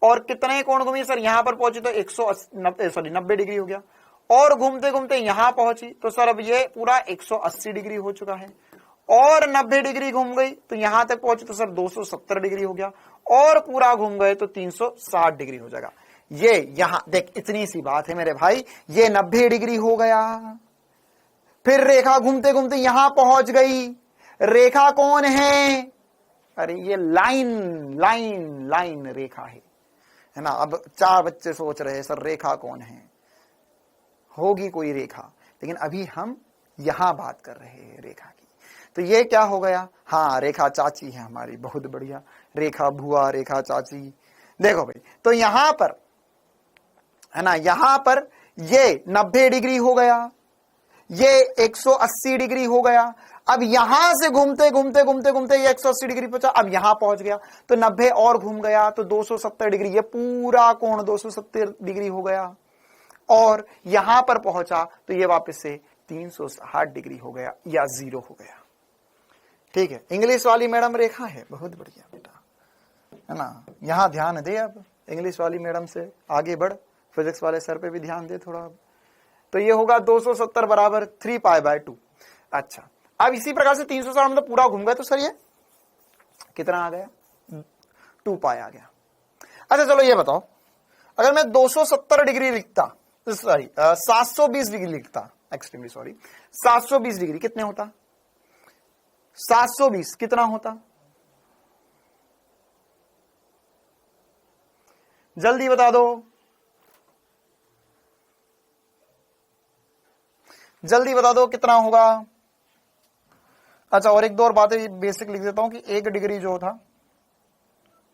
और कितने कोण घूमी? सर यहां पर पहुंची तो 90 डिग्री हो गया, और घूमते घूमते यहां पहुंची तो सर अब ये पूरा 180 डिग्री हो चुका है, और 90 डिग्री घूम गई तो यहां तक पहुंची तो सर 270 डिग्री हो गया, और पूरा घूम गए तो 360 डिग्री हो जाएगा। ये यहां देख, इतनी सी बात है मेरे भाई, ये 90 डिग्री हो गया, फिर रेखा घूमते घूमते यहां पहुंच गई। रेखा कौन है? अरे ये लाइन रेखा है ना। अब 4 बच्चे सोच रहे हैं सर रेखा कौन है? होगी कोई रेखा, लेकिन अभी हम यहां बात कर रहे हैं रेखा की। तो ये क्या हो गया? हाँ, रेखा चाची है हमारी, बहुत बढ़िया, रेखा बुआ, रेखा चाची। देखो भाई, तो यहां पर है ना, यहां पर ये 90 डिग्री हो गया, ये 180 डिग्री हो गया। अब यहां से घूमते घूमते घूमते घूमते ये 180 डिग्री पहुंचा, अब यहां पहुंच गया तो 90 और घूम गया तो 270 डिग्री, ये पूरा कोण 270 डिग्री हो गया, और यहां पर पहुंचा तो ये वापस से 360 डिग्री हो गया या 0 हो गया। ठीक है, इंग्लिश वाली मैडम रेखा है, बहुत बढ़िया बेटा, है ना। यहां ध्यान दे, अब इंग्लिश वाली मैडम से आगे बढ़, फिजिक्स वाले सर पे भी ध्यान दे थोड़ा। तो ये होगा 270 बराबर 3 पाई बाय 2। अच्छा, अब इसी प्रकार से 360 मतलब पूरा घूम गया, तो सर ये कितना आ गया? 2 पाई आ गया। अच्छा चलो ये बताओ, अगर मैं 270 डिग्री लिखता, सॉरी 720 डिग्री लिखता, एक्सट्रीमली सॉरी, 720 डिग्री कितने होता? 720 कितना होता? जल्दी बता दो, जल्दी बता दो कितना होगा? अच्छा, और एक दो और बातें बेसिक लिख देता हूं कि 1 डिग्री जो था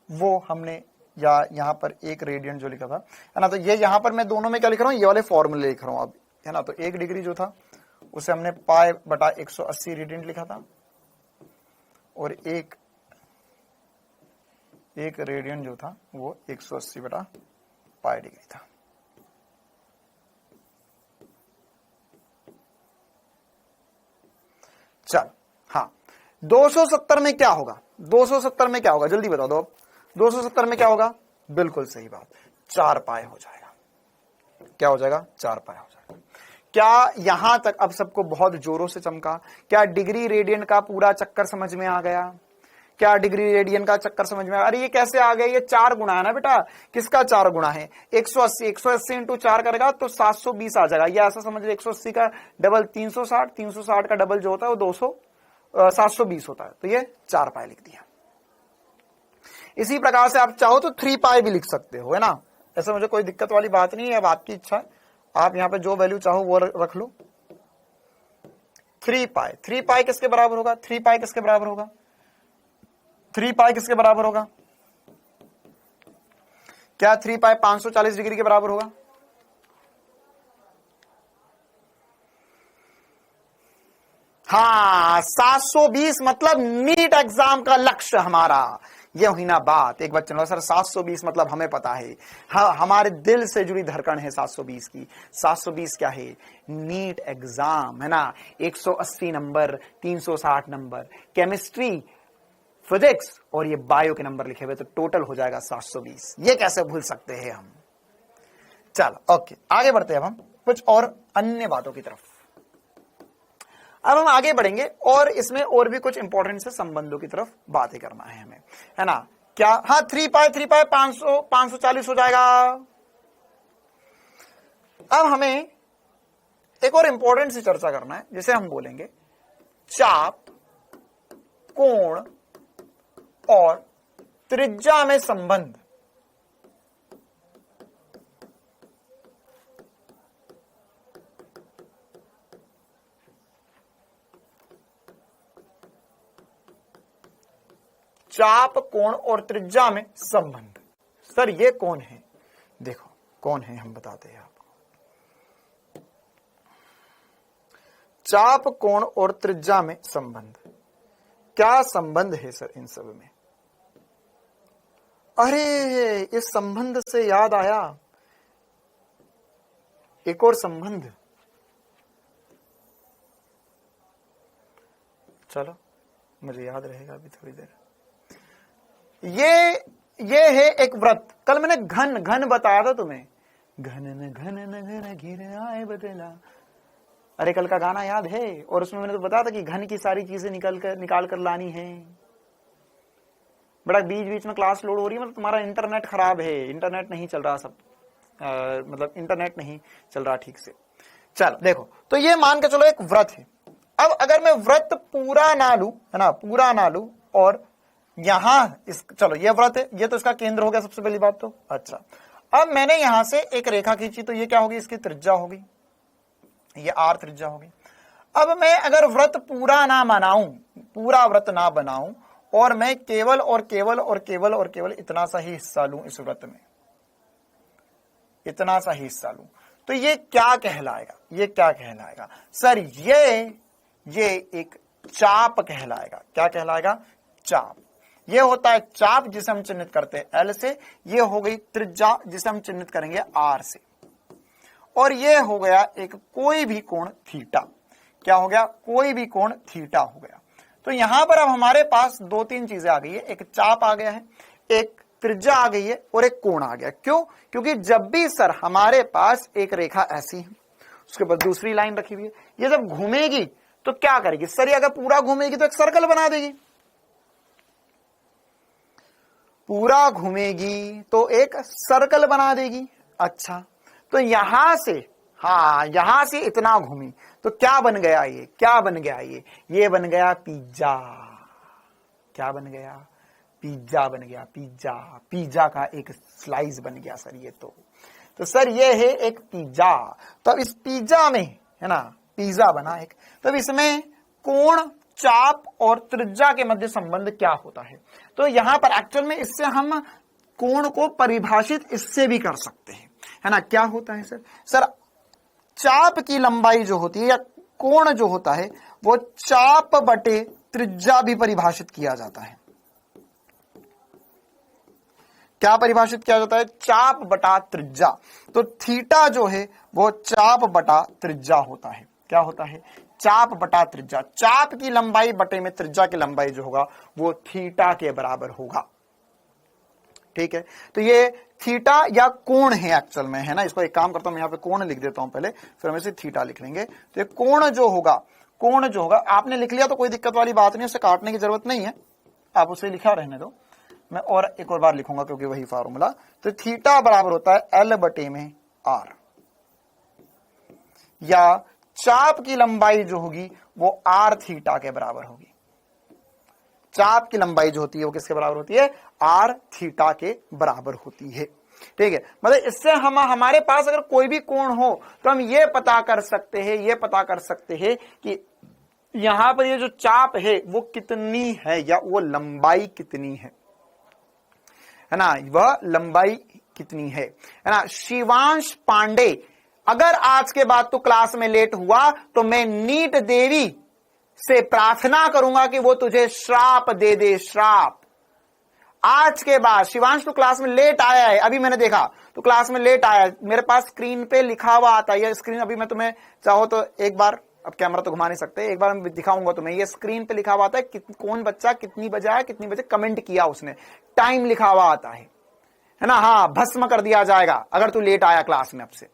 वो हमने, या यहां पर 1 रेडियंट जो लिखा था, है ना, तो ये यहां पर मैं दोनों में क्या लिख रहा हूं? ये वाले फॉर्मूले लिख रहा हूं अब, है ना। तो 1 डिग्री जो था उसे हमने पाई बटा 180 रेडियंट लिखा था, और एक रेडियंट जो था वो 180 बटा पाई डिग्री था। चल, हाँ 270 में क्या होगा, 270 में क्या होगा जल्दी बता दो। 270 में क्या होगा, बिल्कुल सही बात, 4 पाई हो जाएगा। क्या हो जाएगा, 4 पाई हो जाएगा। क्या यहां तक अब सबको बहुत जोरों से चमका? क्या डिग्री रेडियन का पूरा चक्कर समझ में आ गया? क्या डिग्री रेडियन का चक्कर समझ में? अरे ये कैसे आ गया, ये 4 गुना है ना बेटा। किसका 4 गुना है? 180, 180 इंटू 4 करेगा तो 720 आ जाएगा। ये ऐसा समझ लो 180 का डबल 360, 360 का डबल जो होता है वो 720 होता है। तो ये 4 पाई लिख दिया। इसी प्रकार से आप चाहो तो 3 पाई भी लिख सकते हो, है ना। ऐसा मुझे कोई दिक्कत वाली बात नहीं है, अब आपकी इच्छा है, आप यहां पे जो वैल्यू चाहो वो रख लो। 3 पाई, 3 पाई किसके बराबर होगा? 3 पाई किसके बराबर होगा? 3 पाई किसके बराबर होगा? क्या 3 पाई 540 डिग्री के बराबर होगा? हाँ 720 मतलब नीट एग्जाम का लक्ष्य हमारा। ये हुई ना बात। एक बच्चे ने सर 720 मतलब हमें पता है, हाँ हमारे दिल से जुड़ी धड़कन है 720 की। 720 क्या है? नीट एग्जाम, है ना। 180 नंबर, 360 नंबर, केमिस्ट्री, फिजिक्स और ये बायो के नंबर लिखे हुए, तो टोटल हो जाएगा 720। ये कैसे भूल सकते हैं हम। चलो ओके, आगे बढ़ते हैं अब हम कुछ और अन्य बातों की तरफ। अब हम आगे बढ़ेंगे और इसमें और भी कुछ इंपॉर्टेंट से संबंधों की तरफ बातें करना है हमें, है ना। क्या? हाँ 3 पाई 540 हो जाएगा। अब हमें एक और इंपॉर्टेंट सी चर्चा करना है, जिसे हम बोलेंगे चाप, कोण और त्रिज्या में संबंध। चाप, कोण और त्रिज्या में संबंध। सर ये कौन है? देखो कौन है, हम बताते हैं आपको। चाप, कोण और त्रिज्या में संबंध, क्या संबंध है सर इन सब में? अरे इस संबंध से याद आया एक और संबंध। चलो मुझे याद रहेगा अभी थोड़ी देर। ये है एक व्रत। कल मैंने घन घन बताया था तुम्हें, घन न घन न घन घिर आए बदला। अरे कल का गाना याद है? और उसमें मैंने तो बताया था कि घन की सारी चीजें निकाल कर लानी है। बड़ा बीच बीच में क्लास लोड हो रही है, मतलब तुम्हारा इंटरनेट खराब है, इंटरनेट नहीं चल रहा सब, मतलब इंटरनेट नहीं चल रहा ठीक से। चलो देखो, तो ये मान के चलो एक व्रत है। अब अगर मैं व्रत पूरा ना लू, है ना, पूरा ना लू, और यहां चलो ये व्रत है, ये तो इसका केंद्र हो गया सबसे पहली बात तो। अच्छा, अब मैंने यहां से एक रेखा खींची, तो ये क्या होगी? इसकी त्रिज्या होगी, ये r त्रिज्या होगी। अब मैं अगर व्रत पूरा ना बनाऊं, पूरा व्रत ना बनाऊं, और मैं केवल और केवल और केवल और केवल इतना सा ही हिस्सा लूं इस व्रत में, इतना सा ही हिस्सा लूं, तो ये क्या कहलाएगा? ये क्या कहलाएगा सर? ये एक चाप कहलाएगा। क्या कहलाएगा? चाप। ये होता है चाप, जिसे हम चिन्हित करते हैं L से। ये हो गई त्रिज्या, जिसे हम चिन्हित करेंगे R से। और ये हो गया एक कोई भी कोण थीटा। क्या हो गया? कोई भी कोण थीटा हो गया। तो यहां पर अब हमारे पास 2-3 चीजें आ गई है। एक चाप आ गया है, एक त्रिज्या आ गई है, और एक कोण आ गया। क्यों? क्योंकि जब भी सर हमारे पास एक रेखा ऐसी है, उसके बाद दूसरी लाइन रखी हुई है, ये जब घूमेगी तो क्या करेगी सर? ये अगर पूरा घूमेगी तो एक सर्कल बना देगी, पूरा घूमेगी तो एक सर्कल बना देगी। अच्छा, तो यहां से, हाँ यहां से इतना घूमी तो क्या बन गया? ये क्या बन गया? ये बन गया पिज्जा। क्या बन गया? पिज्जा बन गया। पिज्जा का एक स्लाइस बन गया सर ये तो सर ये है एक पिज्जा। तो इस पिज्जा में, है ना, पिज्जा बना एक, तब इसमें कोण, चाप और त्रिज्या के मध्य संबंध क्या होता है? तो यहां पर एक्चुअल में इससे हम कोण को परिभाषित इससे भी कर सकते हैं, है ना। क्या होता है सर? सर चाप की लंबाई जो होती है या कोण जो होता है वो चाप बटे त्रिज्या भी परिभाषित किया जाता है। क्या परिभाषित किया जाता है? चाप बटा त्रिज्या। तो थीटा जो है वो चाप बटा त्रिज्या होता है। क्या होता है? चाप बटा त्रिज्या, चाप की लंबाई बटे में त्रिज्या की लंबाई जो होगा वो थीटा के बराबर होगा। ठीक है, तो ये थीटा या कोण है एक्चुअल में, है ना। इसको एक काम करता हूं, यहां पे कोण लिख देता हूं पहले, फिर हम इसे थीटा लिख लेंगे। तो ये कोण जो होगा आपने लिख लिया तो कोई दिक्कत वाली बात नहीं, उसे काटने की जरूरत नहीं है, आप उसे लिखा रहने दो। मैं और एक और बार लिखूंगा क्योंकि वही फार्मूला। तो थीटा बराबर होता है एल बटे में आर, या चाप की लंबाई जो होगी वो आर थीटा के बराबर होगी। चाप की लंबाई जो होती है वो किसके बराबर होती है? आर थीटा के बराबर होती है। ठीक है, मतलब इससे हम हमारे पास अगर कोई भी कोण हो तो हम ये पता कर सकते हैं कि यहां पर ये जो चाप है वो कितनी है, या वो लंबाई कितनी है ना, वह लंबाई कितनी है ना। शिवांश पांडे, अगर आज के बाद तो क्लास में लेट हुआ तो मैं नीट देवी से प्रार्थना करूंगा कि वो तुझे श्राप दे दे, श्राप। आज के बाद शिवांश तो क्लास में लेट आया है, अभी मैंने देखा तो क्लास में लेट आया, मेरे पास स्क्रीन पे लिखा हुआ आता है, ये स्क्रीन अभी मैं तुम्हें चाहो तो एक बार, अब कैमरा तो घुमा नहीं सकते, एक बार मैं दिखाऊंगा तुम्हें, ये स्क्रीन पे लिखा हुआ आता है कौन बच्चा कितनी बजे आया, कितनी बजे कमेंट किया उसने, टाइम लिखा हुआ आता है ना। हाँ, भस्म कर दिया जाएगा अगर तू लेट आया क्लास में। अब से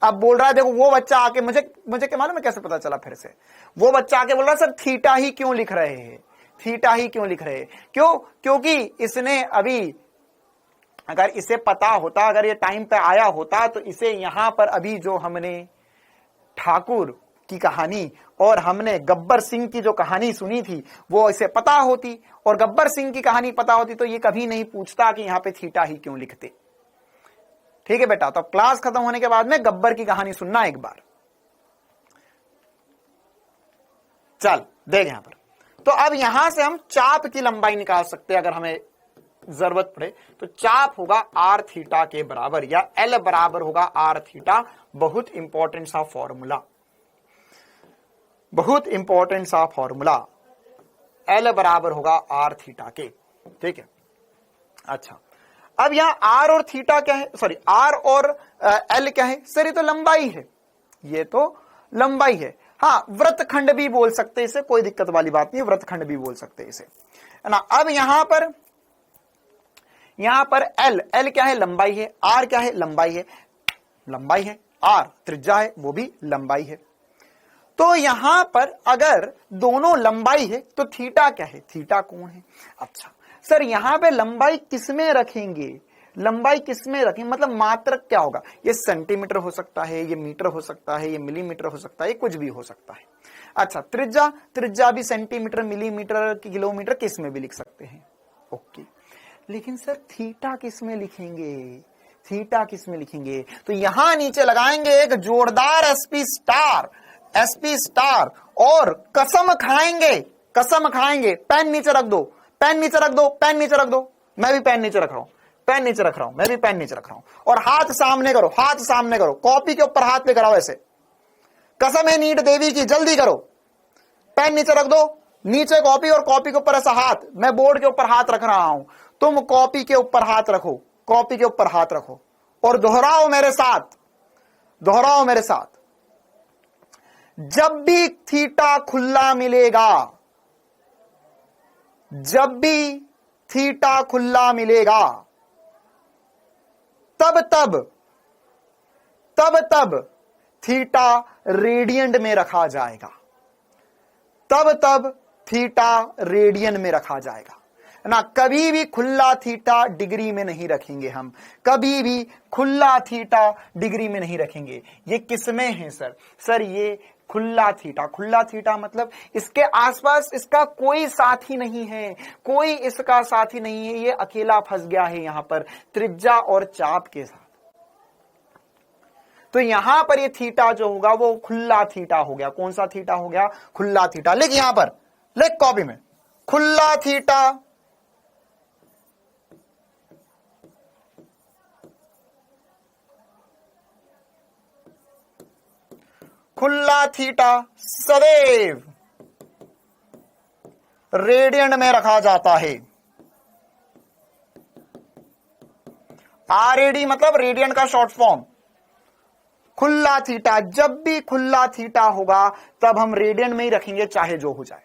अब बोल रहा है, देखो वो बच्चा आके मुझे क्या मालूम है कैसे पता चला, फिर से वो बच्चा आके बोल रहा है सर थीटा ही क्यों लिख रहे हैं, थीटा ही क्यों लिख रहे हैं, क्यों? क्योंकि इसने अभी, अगर इसे पता होता, अगर ये टाइम पे आया होता तो इसे यहां पर अभी जो हमने ठाकुर की कहानी और हमने गब्बर सिंह की जो कहानी सुनी थी वो इसे पता होती, और गब्बर सिंह की कहानी पता होती तो ये कभी नहीं पूछता कि यहां पे थीटा ही क्यों लिखते। ठीक है बेटा, तो क्लास खत्म होने के बाद में गब्बर की कहानी सुनना एक बार। चल देख यहां पर, तो अब यहां से हम चाप की लंबाई निकाल सकते हैं अगर हमें जरूरत पड़े, तो चाप होगा आर थीटा के बराबर, या एल बराबर होगा आर थीटा। बहुत इंपॉर्टेंट सा फॉर्मूला, बहुत इंपॉर्टेंट सा फॉर्मूला, एल बराबर होगा आर थीटा के। ठीक है, अच्छा अब यहां आर और थीटा क्या है, सॉरी आर और एल क्या है सर? ये तो लंबाई है, ये तो लंबाई है। हाँ, वृत्तखंड भी बोल सकते इसे, कोई दिक्कत वाली बात नहीं, वृत्तखंड भी बोल सकते इसे, है ना। अब यहां पर एल क्या है? लंबाई है। आर क्या है? लंबाई है, लंबाई है। आर त्रिज्या है, वो भी लंबाई है। तो यहां पर अगर दोनों लंबाई है तो थीटा क्या है? थीटा कोण है। अच्छा सर, यहां पे लंबाई किसमें रखेंगे? लंबाई किसमें रखें, मतलब मात्रक क्या होगा? ये सेंटीमीटर हो सकता है, ये मीटर हो सकता है, ये मिलीमीटर हो सकता है, ये कुछ भी हो सकता है। अच्छा, त्रिज्या भी सेंटीमीटर, मिलीमीटर, किलोमीटर, किस में भी लिख सकते हैं। ओके, लेकिन सर थीटा किस में लिखेंगे? थीटा किस में लिखेंगे? तो यहां नीचे लगाएंगे एक जोरदार एसपी स्टार, और कसम खाएंगे। पेन नीचे रख दो, पेन नीचे रख दो, पेन नीचे रख दो। मैं भी पेन नीचे रख रहा हूं, पेन नीचे रख रहा हूं, मैं भी पेन नीचे रख रहा हूं। और हाथ सामने करो, हाथ सामने करो, कॉपी के ऊपर हाथ लेकर आओ ऐसे। कसम है नीट देवी की, जल्दी करो। पेन नीचे रख दो, नीचे कॉपी और कॉपी के ऊपर ऐसा हाथ। मैं बोर्ड के ऊपर हाथ रख रहा हूं, तुम कॉपी के ऊपर हाथ रखो, कॉपी के ऊपर हाथ रखो और दोहराओ मेरे साथ, दोहराओ मेरे साथ। जब भी थीटा खुला मिलेगा, जब भी थीटा खुला मिलेगा, तब थीटा रेडियन में रखा जाएगा, तब थीटा रेडियन में रखा जाएगा ना। कभी भी खुला थीटा डिग्री में नहीं रखेंगे हम, कभी भी खुला थीटा डिग्री में नहीं रखेंगे। ये किसमें है सर? सर ये खुला थीटा मतलब इसके आसपास इसका कोई साथी नहीं है, कोई इसका साथी नहीं है, ये अकेला फंस गया है यहां पर त्रिज्या और चाप के साथ। तो यहां पर ये थीटा जो होगा वो खुला थीटा हो गया। कौन सा थीटा हो गया? खुला थीटा। लिख यहां पर, लिख कॉपी में, खुला थीटा, खुला थीटा सदैव रेडियन में रखा जाता है। आरएडी मतलब रेडियन का शॉर्ट फॉर्म। खुला थीटा, जब भी खुला थीटा होगा तब हम रेडियन में ही रखेंगे, चाहे जो हो जाए,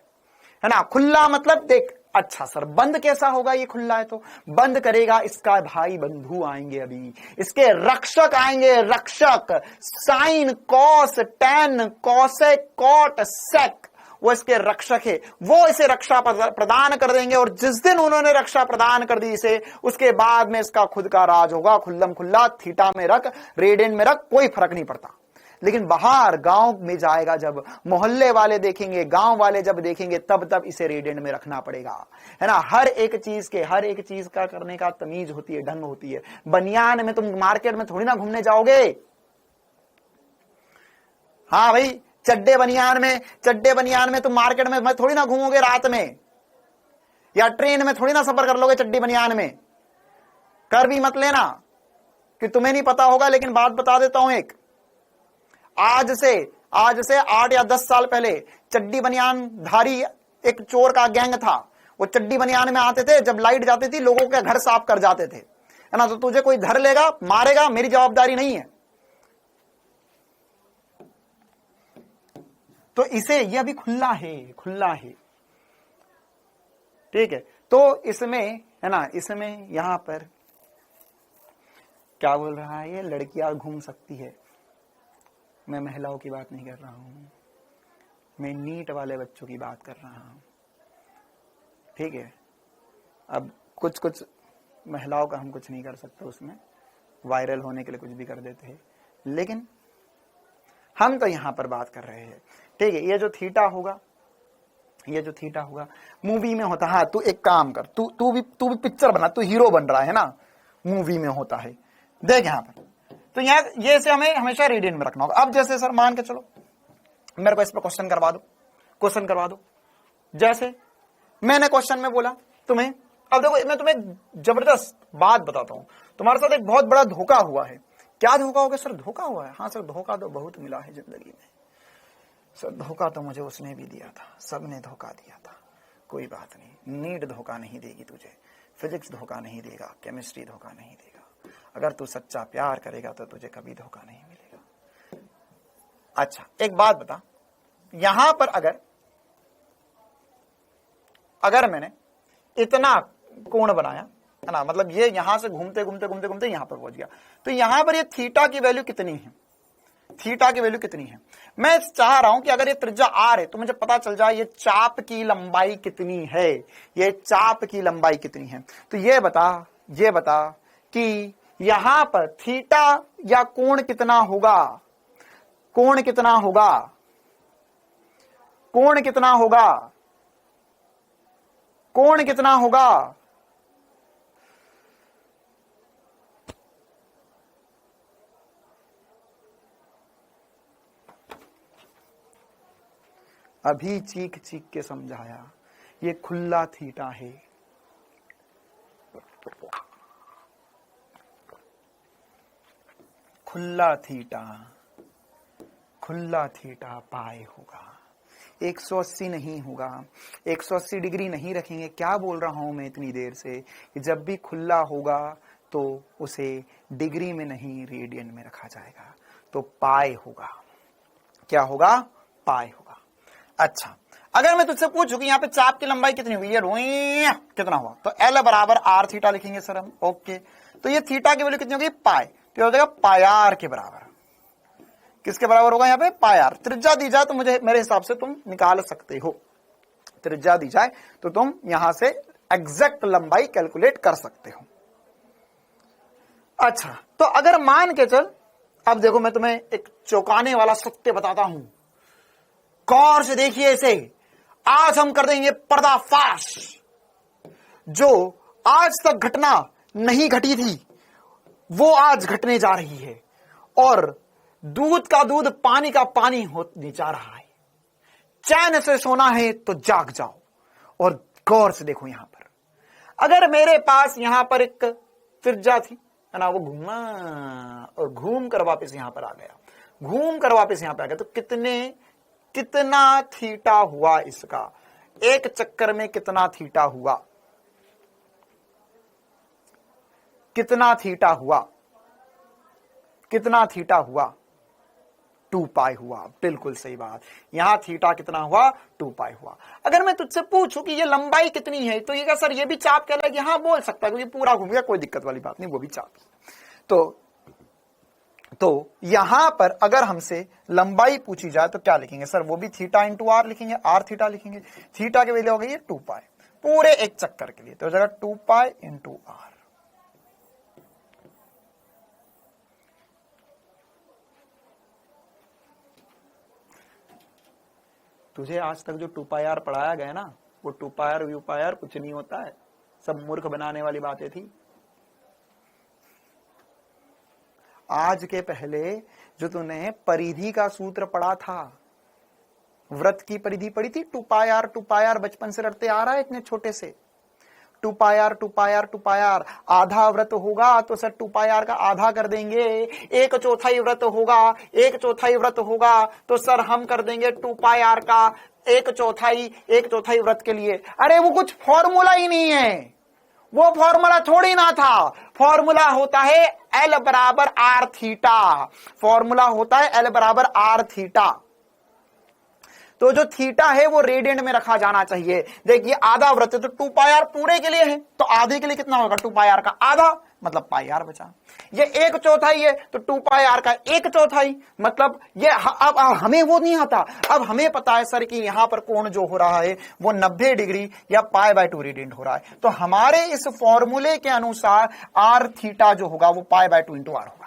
है ना। खुला मतलब देख, अच्छा सर बंद कैसा होगा, ये खुला है तो बंद करेगा इसका भाई बंधु आएंगे, अभी इसके रक्षक आएंगे, रक्षक, sine cos tan cosec cot sec, वो इसके रक्षक है, वो इसे रक्षा प्रदान कर देंगे। और जिस दिन उन्होंने रक्षा प्रदान कर दी इसे, उसके बाद में इसका खुद का राज होगा, खुल्लम खुल्ला, थीटा में रख, रेडियन में रख, कोई फर्क नहीं पड़ता। लेकिन बाहर गांव में जाएगा, जब मोहल्ले वाले देखेंगे, गांव वाले जब देखेंगे, तब इसे रेडियन में रखना पड़ेगा, है ना। हर एक चीज का करने का तमीज होती है, ढंग होती है। बनियान में तुम मार्केट में थोड़ी ना घूमने जाओगे, हाँ भाई, चड्डे बनियान में तुम मार्केट में थोड़ी ना घूमोगे रात में, या ट्रेन में थोड़ी ना सफर कर लोगे चड्डी बनियान में। कर भी मत लेना कि तुम्हें नहीं पता होगा, लेकिन बात बता देता हूं एक, आज से 8 या 10 साल पहले चड्डी बनियान धारी एक चोर का गैंग था। वो चड्डी बनियान में आते थे, जब लाइट जाती थी लोगों के घर साफ कर जाते थे, है ना। तो तुझे कोई धर लेगा, मारेगा, मेरी जवाबदारी नहीं है। तो इसे, ये अभी खुला है, ठीक है। तो इसमें, है ना, इसमें यहां पर क्या बोल रहा है, ये लड़कियां घूम सकती है। मैं महिलाओं की बात नहीं कर रहा हूं, मैं नीट वाले बच्चों की बात कर रहा हूं, ठीक है। अब कुछ महिलाओं का हम कुछ नहीं कर सकते, उसमें वायरल होने के लिए कुछ भी कर देते हैं, लेकिन हम तो यहां पर बात कर रहे हैं, ठीक है। ये जो थीटा होगा मूवी में होता है। हाँ, तू एक काम कर, तू भी पिक्चर बना, तू हीरो बन रहा है ना, मूवी में होता है, देख यहां पर। तो यहाँ ये से हमें हमेशा रेडियन में रखना होगा। अब जैसे सर मान के चलो मेरे को इस पर क्वेश्चन करवा दो, जैसे मैंने क्वेश्चन में बोला तुम्हें, अब देखो मैं तुम्हें जबरदस्त बात बताता हूं, तुम्हारे साथ एक बहुत बड़ा धोखा हुआ है। क्या धोखा हो गया सर? धोखा हुआ है। हाँ सर, धोखा तो बहुत मिला है जिंदगी में सर, धोखा तो मुझे उसने भी दिया था, सबने धोखा दिया था। कोई बात नहीं, नीट धोखा नहीं देगी तुझे, फिजिक्स धोखा नहीं देगा, केमिस्ट्री धोखा नहीं देगा। अगर तू सच्चा प्यार करेगा तो तुझे कभी धोखा नहीं मिलेगा। अच्छा एक बात बता, यहां पर अगर मैंने इतना कोण बनाया, है ना, मतलब ये यहां से घूमते घूमते यहां पर पहुंच गया, तो यहां पर ये थीटा की वैल्यू कितनी है? मैं चाह रहा हूं कि अगर ये त्रिज्या r है तो मुझे पता चल जाए ये चाप की लंबाई कितनी है। तो ये बता कि यहां पर थीटा या कोण कितना होगा? अभी चीख के समझाया, ये खुला थीटा है। खुला थीटा पाई होगा, 180 नहीं होगा, 180 डिग्री नहीं रखेंगे। क्या बोल रहा हूं मैं इतनी देर से कि जब भी खुला होगा तो उसे डिग्री में नहीं रेडियन में रखा जाएगा, तो पाई होगा। क्या होगा? पाई होगा। अच्छा, अगर मैं तुझसे पूछूं कि यहाँ पे चाप की लंबाई कितनी हुई है, कितना हुआ, तो L बराबर r थीटा लिखेंगे सर हम। ओके, तो ये थीटा की वैल्यू कितनी होगी? पाई। तो हो जाएगा पाई r के बराबर। किसके बराबर होगा यहाँ पे? पाई r। त्रिज्या दी जाए तो मेरे हिसाब से तुम निकाल सकते हो, त्रिज्या दी जाए तो तुम यहां से एग्जैक्ट लंबाई कैलकुलेट कर सकते हो। अच्छा, तो अगर मान के चल, अब देखो मैं तुम्हें एक चौंकाने वाला सत्य बताता हूं, गौर से देखिए इसे। आज हम कर देंगे पर्दाफाश। जो आज तक घटना नहीं घटी थी वो आज घटने जा रही है, और दूध का दूध पानी का पानी होने जा रहा है। चैन से सोना है तो जाग जाओ और गौर से देखो। यहां पर अगर मेरे पास यहां पर एक त्रिज्या थी, है ना, वो घूमा और घूम कर वापस यहां पर आ गया, तो कितना थीटा हुआ इसका? एक चक्कर में कितना थीटा हुआ? कितना थीटा हुआ? 2 पाई हुआ। बिल्कुल सही बात, यहां थीटा कितना हुआ 2 पाई हुआ। अगर मैं तुझसे पूछूं कि ये लंबाई कितनी है तो ये क्या सर ये भी चाप कहलाएगी? हाँ बोल सकता है, क्योंकि पूरा घूम गया, कोई दिक्कत वाली बात नहीं, वो भी चाप। तो यहां पर अगर हमसे लंबाई पूछी जाए तो क्या लिखेंगे सर? वो भी थीटा इंटू आर लिखेंगे, आर थीटा लिखेंगे। थीटा के वैल्यू हो गई 2 पाई पूरे एक चक्कर के लिए, तो हो जाएगा 2 पाई इंटू आर। तुझे आज तक जो 2 पाई आर पढ़ाया गया ना, वो 2 pi our view pi are कुछ नहीं होता है, सब मूर्ख बनाने वाली बातें थी। आज के पहले जो तूने परिधि का सूत्र पढ़ा था, वृत्त की परिधि पढ़ी थी, 2 पाई आर बचपन से रटते आ रहा है इतने छोटे से। 2 pi r 2 pi r 2 pi r, आधा वृत्त होगा तो सर 2 पाई आर का आधा कर देंगे। 1/4 वृत्त होगा, 1/4 वृत्त होगा तो सर हम कर देंगे 2 पाई आर का 1/4 वृत्त के लिए। अरे वो कुछ फॉर्मूला ही नहीं है, वो फॉर्मूला थोड़ी ना था। फॉर्मूला होता है एल बराबर आर थीटा, फॉर्मूला होता है एल बराबर आर थीटा। तो जो थीटा है वो रेडियन में रखा जाना चाहिए। देखिए आधा वृत्त तो 2 पाई आर पूरे के लिए है, तो आधे के लिए कितना होगा? 2 पाई आर का आधा मतलब पाई आर बचा। ये 1/4 है तो 2 पाई आर का 1/4 मतलब ये अब हमें वो नहीं आता। अब हमें पता है सर कि यहां पर कोण जो हो रहा है वो 90 डिग्री या π/2 रेडियन हो रहा है, तो हमारे इस फॉर्मूले के अनुसार आर थीटा जो होगा वो π/2 इंटू आर होगा।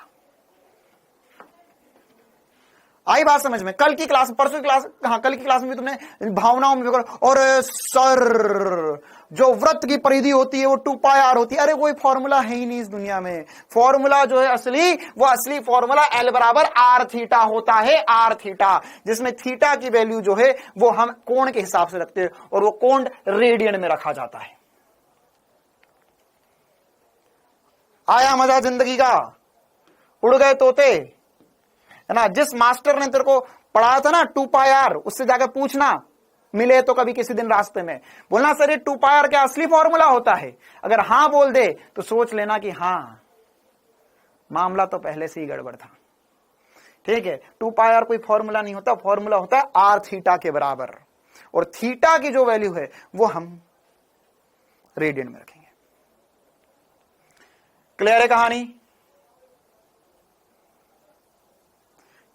आई बात समझ में? कल की क्लास, परसों की क्लास, हाँ कल की क्लास में भी तुमने भावनाओं में और सर जो वृत्त की परिधि होती है वो 2 पाई आर होती है। अरे कोई फॉर्मूला है ही नहीं इस दुनिया में। फॉर्मूला जो है असली, वो असली फॉर्मूला एल बराबर आर थीटा होता है, आर थीटा, जिसमें थीटा की वैल्यू जो है वो हम कोण के हिसाब से रखते हैं और वो कोण रेडियन में रखा जाता है। आया मजा जिंदगी का? उड़ गए तोते, है ना? जिस मास्टर ने तेरे को पढ़ाया था ना 2 पाई आर, उससे जाकर पूछना, मिले तो कभी किसी दिन रास्ते में, बोलना सर ये 2 पाई आर क्या असली फॉर्मूला होता है? अगर हां बोल दे तो सोच लेना कि हां मामला तो पहले से ही गड़बड़ था। ठीक है, 2 पाई आर कोई फॉर्मूला नहीं होता, फॉर्मूला होता है आर थीटा के बराबर, और थीटा की जो वैल्यू है वो हम रेडियन में रखेंगे। क्लियर है कहानी?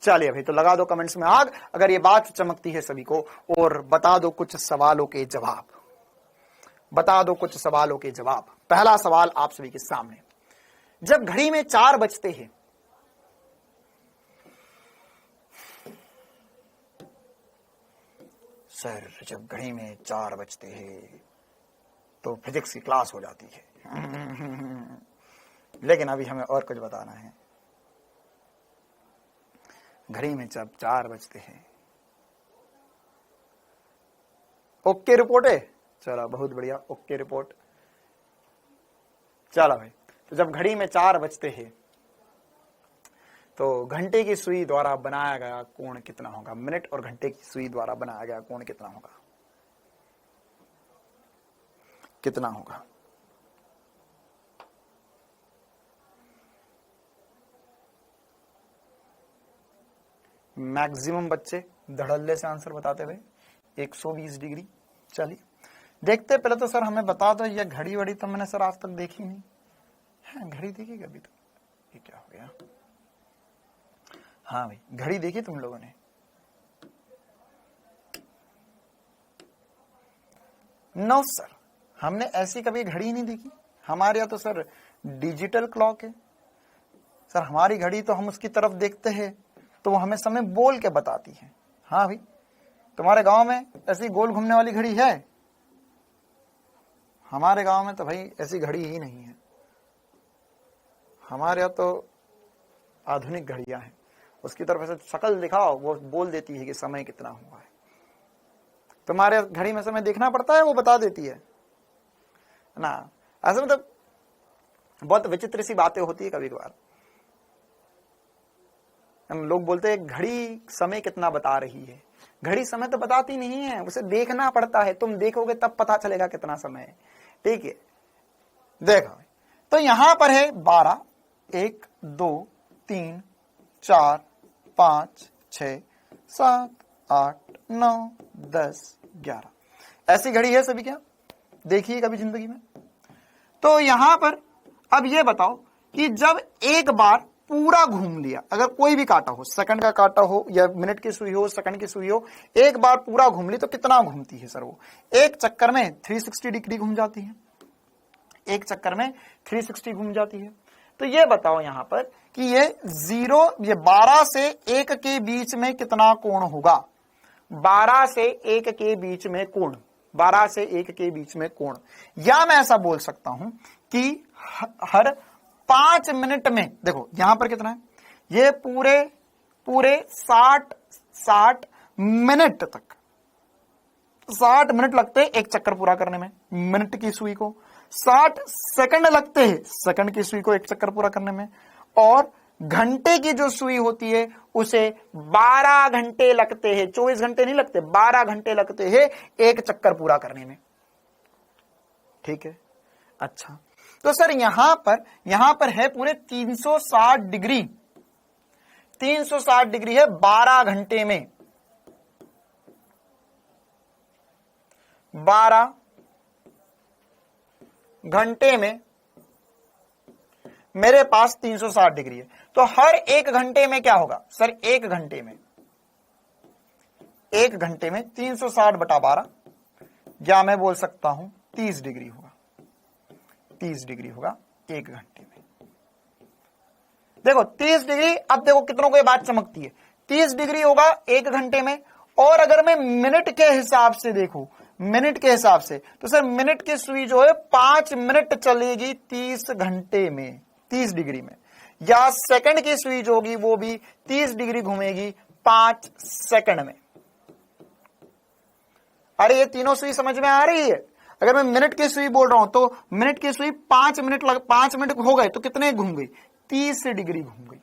चलिए भाई, तो लगा दो कमेंट्स में आग अगर ये बात चमकती है सभी को, और बता दो कुछ सवालों के जवाब, बता दो कुछ सवालों के जवाब। पहला सवाल आप सभी के सामने, जब घड़ी में 4 बजते हैं सर, जब घड़ी में 4 बजते हैं तो फिजिक्स की क्लास हो जाती है। लेकिन अभी हमें और कुछ बताना है। घड़ी में जब 4 बजते हैं, ओके रिपोर्ट है? चलो बहुत बढ़िया, ओके रिपोर्ट। चलो भाई, तो जब घड़ी में 4 बजते हैं तो घंटे की सुई द्वारा बनाया गया कोण कितना होगा? मिनट और घंटे की सुई द्वारा बनाया गया कोण कितना होगा? कितना होगा? मैक्सिमम बच्चे धड़ल्ले से आंसर बताते हुए 120 डिग्री। चलिए देखते, पहले तो सर हमें बता दो, ये घड़ी वड़ी तो मैंने सर आज तक देखी नहीं है। घड़ी देखी कभी? तो ये क्या हो गया? हाँ भाई, घड़ी देखी तुम लोगों ने? नो सर, हमने ऐसी कभी घड़ी नहीं देखी। हमारे यहाँ तो सर डिजिटल क्लॉक है सर। हमारी घड़ी तो हम उसकी तरफ देखते हैं तो वो हमें समय बोल के बताती है। हाँ भाई, तुम्हारे गांव में ऐसी गोल घूमने वाली घड़ी है? हमारे गांव में तो भाई ऐसी घड़ी ही नहीं है। हमारे यहाँ तो आधुनिक घड़ियां हैं, उसकी तरफ ऐसे शक्ल दिखाओ, वो बोल देती है कि समय कितना हुआ है। तुम्हारे घड़ी में समय देखना पड़ता है, वो बता देती है ना। ऐसे मतलब बहुत विचित्र सी बातें होती है कभी कभार। हम लोग बोलते हैं घड़ी समय कितना बता रही है। घड़ी समय तो बताती नहीं है, उसे देखना पड़ता है। तुम देखोगे तब पता चलेगा कितना समय है। ठीक है, देखो तो यहां पर है 12, 1, 2, 3, 4, 5, 6 7 8 9 10 11। ऐसी घड़ी है सभी क्या, देखिए कभी जिंदगी में। तो यहां पर अब ये बताओ कि जब एक बार पूरा घूम लिया, अगर कोई भी कांटा हो, सेकंड का कांटा हो या मिनट की सुई हो, सेकंड की सुई हो, एक बार पूरा घूम ली तो कितना घूमती है सर वो? एक चक्कर में 360 डिग्री घूम जाती है, एक चक्कर में 360 घूम जाती है। तो ये बताओ यहां पर कि ये 12 से 1 के बीच में कितना कोण होगा? 12 से 1 के बीच में कोण, 12 से 1 के बीच में कोण, या मैं ऐसा बोल सकता हूं कि हर 5 मिनट में, देखो यहां पर कितना है, ये पूरे 60 मिनट तक, 60 मिनट लगते हैं एक चक्कर पूरा करने में मिनट की सुई को, 60 सेकंड लगते हैं सेकंड की सुई को एक चक्कर पूरा करने में, और घंटे की जो सुई होती है उसे 12 घंटे लगते हैं, 24 घंटे नहीं लगते, 12 घंटे लगते हैं एक चक्कर पूरा करने में। ठीक है, अच्छा तो सर यहां पर है पूरे 360 डिग्री, 360 डिग्री है 12 घंटे में, 12 घंटे में मेरे पास 360 डिग्री है। तो हर 1 घंटे में क्या होगा सर? 1 घंटे में 360 बटा 12, या मैं बोल सकता हूं 30 डिग्री होगा, 30 डिग्री होगा 1 घंटे में। देखो 30 डिग्री, अब देखो कितनों को ये बात चमकती है, 30 डिग्री होगा 1 घंटे में। और अगर मैं मिनट के हिसाब से देखूं, मिनट के हिसाब से, तो सर मिनट की सुई जो है 5 मिनट चलेगी 30 घंटे में, 30 डिग्री में, या सेकंड की सुई जो होगी वो भी 30 डिग्री घूमेगी 5 सेकंड में। अरे ये तीनों सुई समझ में आ रही है? अगर मैं मिनट की सुई बोल रहा हूं तो मिनट की सुई 5 मिनट हो गए तो कितने घूम गई? 30 डिग्री घूम गई।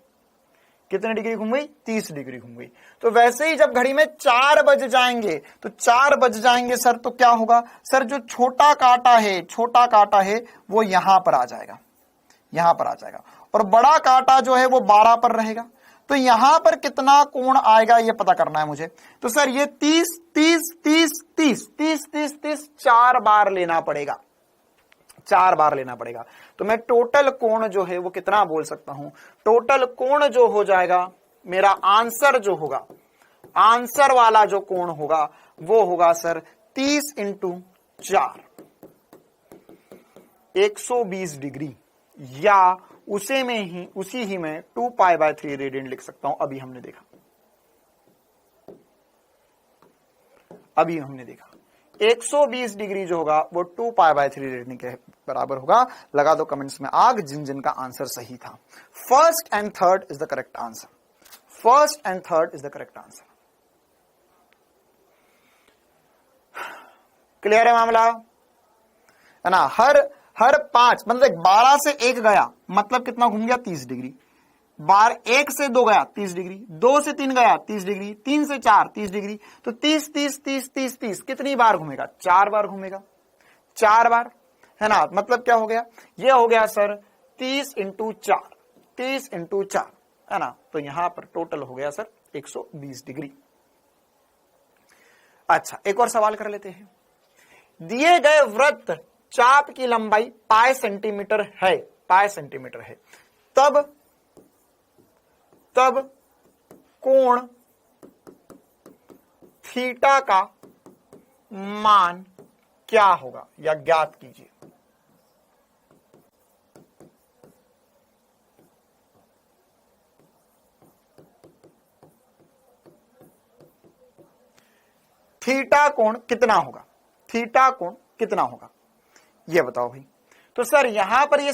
कितने डिग्री घूम गई? 30 डिग्री घूम गई। तो वैसे ही जब घड़ी में 4 बज जाएंगे, तो 4 बज जाएंगे सर, तो क्या होगा सर? जो छोटा कांटा है वो यहां पर आ जाएगा, यहां पर आ जाएगा, और बड़ा कांटा जो है वो 12 पर रहेगा। तो यहां पर कितना कोण आएगा ये पता करना है मुझे। तो सर ये 30 4 बार लेना पड़ेगा, 4 बार लेना पड़ेगा। तो मैं टोटल कोण जो है वो कितना बोल सकता हूं? टोटल कोण जो हो जाएगा, मेरा आंसर जो होगा, आंसर वाला जो कोण होगा वो होगा सर 30 इंटू 4, 120 डिग्री, या उसी ही में 2π/3 रेडियन लिख सकता हूं। अभी हमने देखा 120 डिग्री जो होगा वो 2π/3 रेडियन के बराबर होगा। लगा दो कमेंट्स में आग जिन का आंसर सही था। First and third is the correct answer, first and third is the correct answer. Clear है मामला, है ना? हर 5 मतलब 12 से 1 गया मतलब कितना घूम गया? 30 डिग्री। 1 से 2 गया 30 डिग्री, 2 से 3 गया 30 डिग्री, 3 से 4 30 डिग्री। तो 30 कितनी बार घूमेगा? 4 बार घूमेगा, 4 बार, है ना? मतलब क्या हो गया? ये हो गया सर 30 इंटू 4, 30 इंटू 4, है ना? तो यहां पर टोटल हो गया सर 120 डिग्री। अच्छा, एक और सवाल कर लेते हैं। दिए गए वृत्त चाप की लंबाई पाई सेंटीमीटर है, तब कोण थीटा का मान क्या होगा, या ज्ञात कीजिए। थीटा कोण कितना होगा? थीटा कोण कितना होगा ये बताओ भाई। तो सर यहां पर ये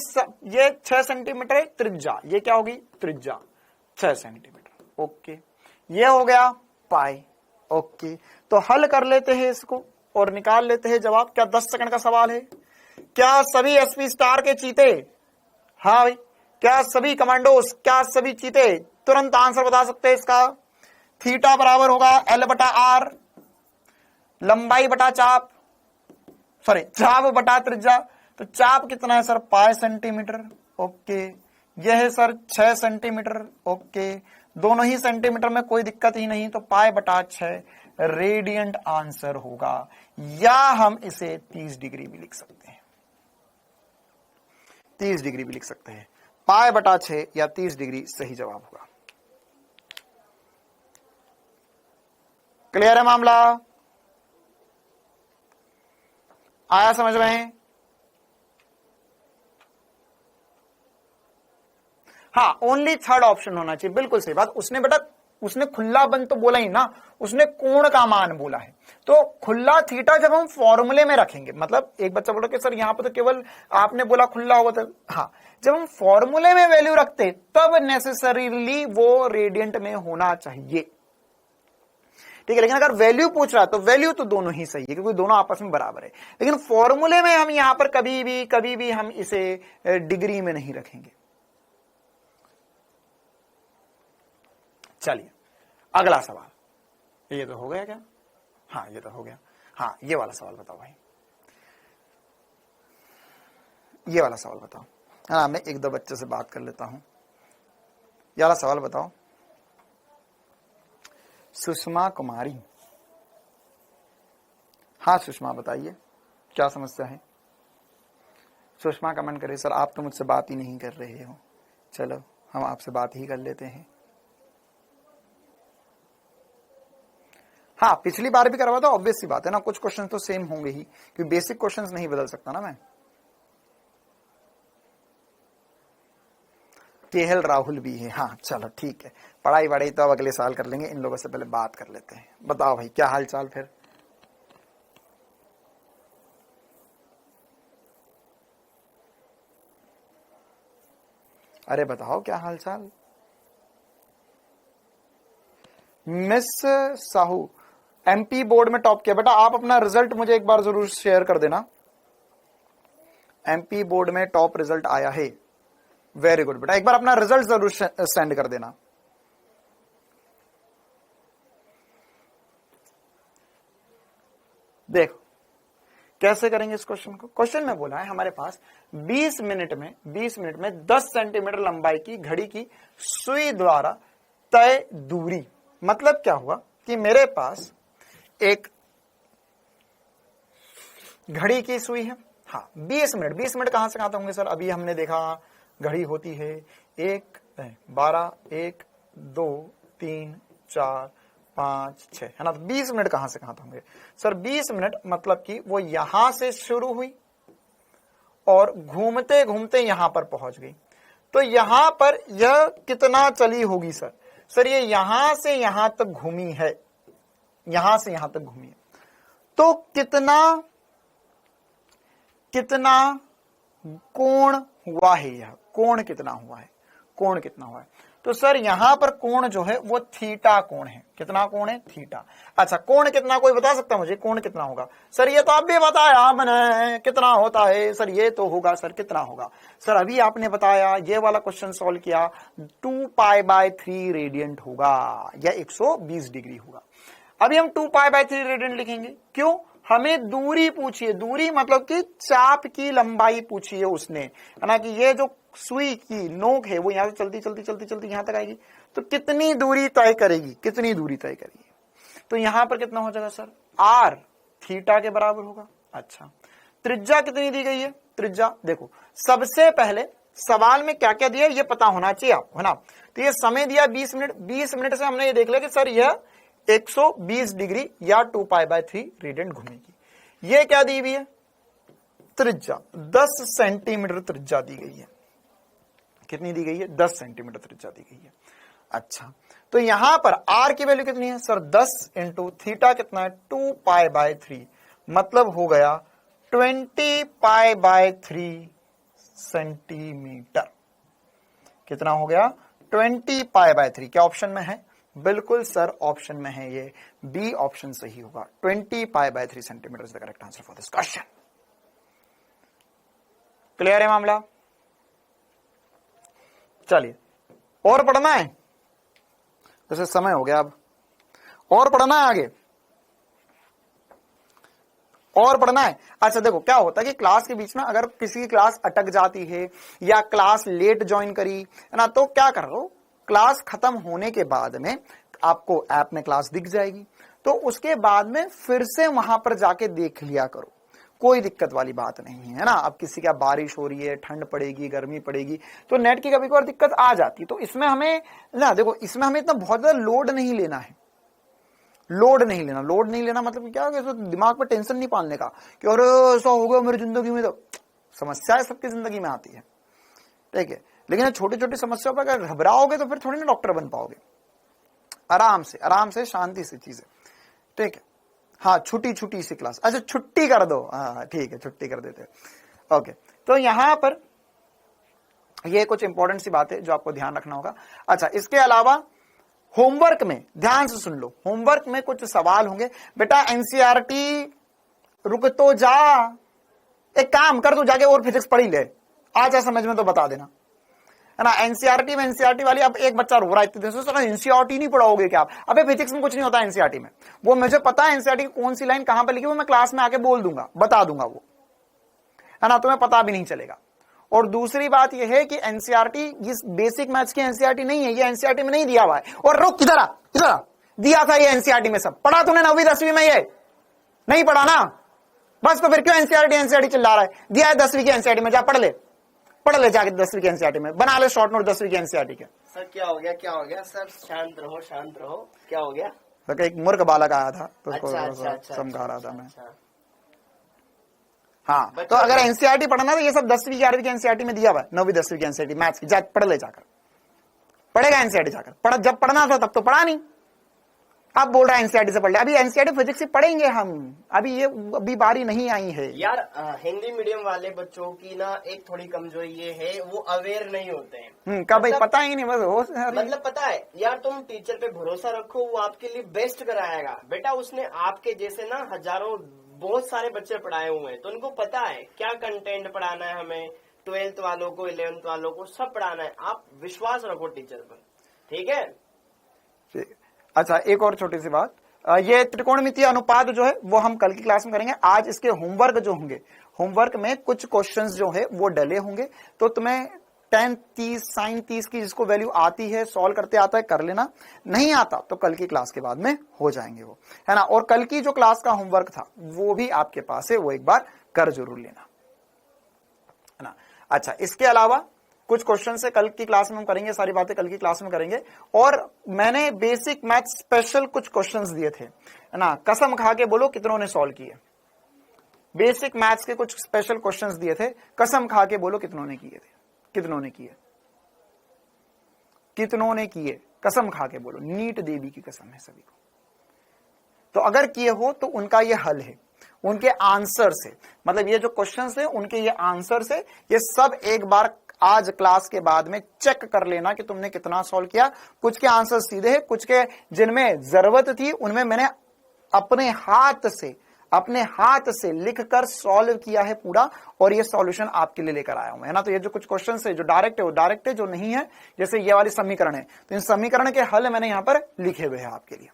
6 सेंटीमीटर है त्रिज्या, ये क्या होगी? त्रिज्या 6 सेंटीमीटर। ओके, ये हो गया पाई। ओके, तो हल कर लेते हैं इसको और निकाल लेते हैं जवाब। क्या 10 सेकंड का सवाल है? क्या सभी एसपी स्टार के चीते, हाँ भाई, क्या सभी कमांडोस, क्या सभी चीते तुरंत आंसर बता सकते हैं इसका? थीटा बराबर होगा L/R, लंबाई बटा चाप, सॉरी चाप बटा त्रिज्या। तो चाप कितना है सर? पाई सेंटीमीटर। ओके, यह है सर 6 सेंटीमीटर। ओके, दोनों ही सेंटीमीटर में, कोई दिक्कत ही नहीं। तो पाई बटा 6 रेडियंट आंसर होगा, या हम इसे 30 डिग्री भी लिख सकते हैं, 30 डिग्री भी लिख सकते हैं। पाई बटा 6 या 30 डिग्री सही जवाब होगा। क्लियर है मामला? आया समझ में? हाँ, ओनली थर्ड ऑप्शन होना चाहिए, बिल्कुल सही बात। उसने बेटा, उसने खुला बंद तो बोला ही ना, उसने कोण का मान बोला है। तो खुला थीटा जब हम फॉर्मूले में रखेंगे, मतलब एक बच्चा बोला कि सर यहां पर तो केवल आपने बोला खुला होगा, तो हाँ, जब हम फॉर्मूले में वैल्यू रखते तब नेसेसरीली वो रेडियंट में होना चाहिए, ठीक है। लेकिन अगर वैल्यू पूछ रहा है तो वैल्यू तो दोनों ही सही है, क्योंकि दोनों आपस में बराबर है। लेकिन फॉर्मूले में हम यहां पर कभी भी हम इसे डिग्री में नहीं रखेंगे। चलिए अगला सवाल, ये तो हो गया क्या? हाँ, ये तो हो गया। हाँ, ये वाला सवाल बताओ भाई, ये वाला सवाल बताओ। हाँ, मैं एक दो बच्चे से बात कर लेता हूं। ये वाला सवाल बताओ। सुषमा कुमारी, हाँ सुषमा बताइए क्या समस्या है? सुषमा कमेंट करे, सर आप तो मुझसे बात ही नहीं कर रहे हो। चलो हम आपसे बात ही कर लेते हैं। हाँ, पिछली बार भी करवा था, ऑब्वियस सी बात है ना, कुछ क्वेश्चन तो सेम होंगे ही, क्योंकि बेसिक क्वेश्चंस नहीं बदल सकता ना मैं। केएल राहुल भी है, हाँ चलो ठीक है। पढ़ाई वढ़ाई तो अब अगले साल कर लेंगे, इन लोगों से पहले बात कर लेते हैं। बताओ भाई क्या हाल चाल फिर? अरे बताओ क्या हाल चाल? मिस साहू एमपी बोर्ड में टॉप किया। बेटा आप अपना रिजल्ट मुझे एक बार जरूर शेयर कर देना। एमपी बोर्ड में टॉप रिजल्ट आया है, वेरी गुड बेटा, एक बार अपना रिजल्ट जरूर सेंड कर देना। देखो कैसे करेंगे इस क्वेश्चन को। क्वेश्चन में बोला है हमारे पास 20 मिनट में 10 सेंटीमीटर लंबाई की घड़ी की सुई द्वारा तय दूरी। मतलब क्या हुआ कि मेरे पास एक घड़ी की सुई है, हाँ 20 मिनट कहां से कहां तक होंगे सर? अभी हमने देखा घड़ी होती है 1 12 1 2 3 4 5 6, है ना। तो 20 मिनट कहां से कहां तक होंगे सर? 20 मिनट मतलब कि वो यहां से शुरू हुई और घूमते घूमते यहां पर पहुंच गई। तो यहां पर यह कितना चली होगी सर? सर ये यहां से यहां तक घूमी है, यहां से यहां तक घूमी है। तो कितना कोण हुआ है? यह कोण कितना हुआ है? कोण कितना हुआ है? तो सर यहां पर कोण जो है वो थीटा कोण है। कितना कोण है? थीटा। अच्छा कोण कितना, कोई बता सकता है मुझे कोण कितना होगा? सर ये तो आप भी बताया मैंने, कितना होता है सर? ये तो होगा सर, कितना होगा सर? अभी आपने बताया, ये वाला क्वेश्चन सॉल्व किया, 2π/3 रेडियंट होगा या 120 डिग्री होगा। अभी हम 2π/3 रेडियंट लिखेंगे, क्यों? हमें दूरी पूछी है, दूरी मतलब कि चाप की लंबाई पूछी है उसने, है ना, कि ये जो सुई की नोक है वो यहां से चलती यहां तक आएगी, तो कितनी दूरी तय करेगी, कितनी दूरी तय करेगी? तो यहां पर कितना हो जाएगा सर? r थीटा के बराबर होगा। अच्छा त्रिज्या कितनी दी गई है? त्रिज्या देखो, सबसे पहले सवाल में क्या क्या दिया ये पता होना चाहिए आपको, है ना। तो ये समय दिया 20 मिनट, 20 मिनट से हमने ये देख लिया कि सर यह 120 डिग्री या 2π/3 रेडियंट घूमेगी। ये क्या दी हुई है? त्रिज्या 10 सेंटीमीटर त्रिज्या दी गई है। कितनी दी गई है? 10 सेंटीमीटर त्रिज्या दी गई है। अच्छा तो यहां पर r की वैल्यू कितनी है सर? 10 इंटू थीटा कितना है? 2π/3, मतलब हो गया 20π/3 सेंटीमीटर। कितना हो गया? 20π/3। क्या ऑप्शन में है? बिल्कुल सर ऑप्शन में है, ये बी ऑप्शन सही होगा। 20π/3 centimetre is the correct answer for this question. क्लियर है मामला? चलिए और पढ़ना है, जैसे समय हो गया अब, और पढ़ना है आगे, और पढ़ना है। अच्छा देखो क्या होता है कि क्लास के बीच में अगर किसी की क्लास अटक जाती है या क्लास लेट ज्वाइन करी, है ना, तो क्या करो, क्लास खत्म होने के बाद में आपको ऐप में क्लास दिख जाएगी, तो उसके बाद में फिर से वहां पर जाके देख लिया करो, कोई दिक्कत वाली बात नहीं है ना। अब किसी का बारिश हो रही है, ठंड पड़ेगी, गर्मी पड़ेगी, तो नेट की कभी कभार दिक्कत आ जाती, तो इसमें हमें ना, देखो इसमें हमें इतना बहुत ज्यादा लोड नहीं लेना है, लोड नहीं लेना मतलब क्या है, दिमाग पर टेंशन नहीं पालने का कि अरे ऐसा हो गया मेरी जिंदगी में, तो समस्याएं सबकी जिंदगी में आती है, ठीक है। लेकिन छोटी छोटी समस्याओं पर अगर घबराओगे तो फिर थोड़ी ना डॉक्टर बन पाओगे। आराम से शांति से चीजें, ठीक है। हाँ, छुट्टी सी क्लास, अच्छा छुट्टी कर दो, हाँ ठीक है, छुट्टी कर देते हैं। ओके, तो यहां पर ये कुछ इंपॉर्टेंट सी बात है जो आपको ध्यान रखना होगा। अच्छा, इसके अलावा होमवर्क में ध्यान से सुन लो, होमवर्क में कुछ सवाल होंगे बेटा। एनसीईआरटी रुक तो जा, एक काम कर, तू जाके और फिजिक्स पढ़ ही ले, आ जा समझ में तो बता देना, है ना। एनसीईआरटी में एनसीईआरटी वाली, अब एक बच्चा रो रहा है इतने दिन से, एनसीईआरटी नहीं पढ़ाओगे क्या आप? अबे फिजिक्स में कुछ नहीं होता एनसीईआरटी में, वो मुझे पता है एनसीईआरटी की कौन सी लाइन कहां पर लिखी, वो मैं क्लास में आके बोल दूंगा, बता दूंगा, वो है ना, तुम्हें पता भी नहीं चलेगा। और दूसरी बात यह है कि एनसीईआरटी इस बेसिक मैथ्स की एनसीईआरटी नहीं है, ये एनसीईआरटी में नहीं दिया हुआ है। और रुक, किधर आ, दिया था ये एनसीईआरटी में, सब पढ़ा तूने 9वीं 10वीं में, ये नहीं पढ़ा ना, बस तो फिर क्यों एनसीईआरटी चिल्ला रहा है? दिया है 10वीं की एनसीईआरटी में, जा पढ़ ले जाके 10वीं की एनसीईआरटी में, बना ले शॉर्ट नोट 10वीं की एनसीईआरटी के। सर क्या हो गया सर? शांत रहो, क्या हो गया? तो एक मूर्ख बालक आया था तो उसको अच्छा, समझा रहा था मैं। हाँ, तो अगर एनसीईआरटी पढ़ना तो ये सब 10वीं 11वीं की एनसीईआरटी में दिया हुआ है, 9वीं 10वीं की एनसीईआरटी मैथ्स की, जा पढ़ ले जाकर, पढ़ेगा एनसीईआरटी जाकर, जब पढ़ना था तब तो पढ़ा नहीं, अब बोल रहा है एनसीईआरटी से पढ़ ले। अभी एनसीईआरटी फिजिक्स से पढ़ेंगे हम, अभी बारी नहीं आई है यार। हिंदी मीडियम वाले बच्चों की ना एक थोड़ी कमजोरी ये है, वो अवेयर नहीं होते हैं। क्या भाई, पता ही नहीं, बस मतलब पता है यार, तुम टीचर पे भरोसा रखो, वो आपके लिए बेस्ट कराएगा। बेटा उसने आपके जैसे ना हजारों बहुत सारे बच्चे पढ़ाए हुए हैं, तो उनको पता है क्या कंटेंट पढ़ाना है हमें, 12th वालों को, 11th वालों को, सब पढ़ाना है। आप विश्वास रखो टीचर पर, ठीक है। अच्छा, एक और छोटी सी बात, ये त्रिकोणमितीय अनुपात जो है वो हम कल की क्लास में करेंगे। आज इसके होमवर्क जो होंगे, होमवर्क में कुछ क्वेश्चंस जो है वो डले होंगे, तो तुम्हें tan 30 sin 30 की जिसको वैल्यू आती है, सॉल्व करते आता है, कर लेना, नहीं आता तो कल की क्लास के बाद में हो जाएंगे वो, है ना। और कल की जो क्लास का होमवर्क था वो भी आपके पास है, वो एक बार कर जरूर लेना, है ना। अच्छा, इसके अलावा कुछ क्वेश्चन से कल की क्लास में हम करेंगे, सारी बातें कल की क्लास में करेंगे। और मैंने बेसिक मैथ स्पेशल कुछ क्वेश्चंस दिए थे, है ना, कसम खा के बोलो कितनों ने सॉल्व किए? बेसिक मैथ्स के कुछ स्पेशल क्वेश्चंस दिए थे, कसम खा के बोलो कितनों ने किए थे? कितनों ने किए? कसम खा के बोलो, नीट देवी की कसम है सभी को। तो अगर किए हो तो उनका ये हल है, उनके आंसर से, मतलब ये जो क्वेश्चंस है उनके ये आंसर से, ये सब एक बार आज क्लास के बाद में चेक कर लेना कि तुमने कितना सॉल्व किया। कुछ के आंसर सीधे हैं, कुछ के जिनमें जरूरत थी उनमें मैंने अपने हाथ से लिखकर सॉल्व किया है पूरा, और ये सॉल्यूशन आपके लिए लेकर आया हूं, है ना। तो ये जो कुछ क्वेश्चन है जो डायरेक्ट है वो डायरेक्ट है, जो नहीं है जैसे ये वाली समीकरण है तो इन समीकरण के हल मैंने यहां पर लिखे हुए हैं आपके लिए,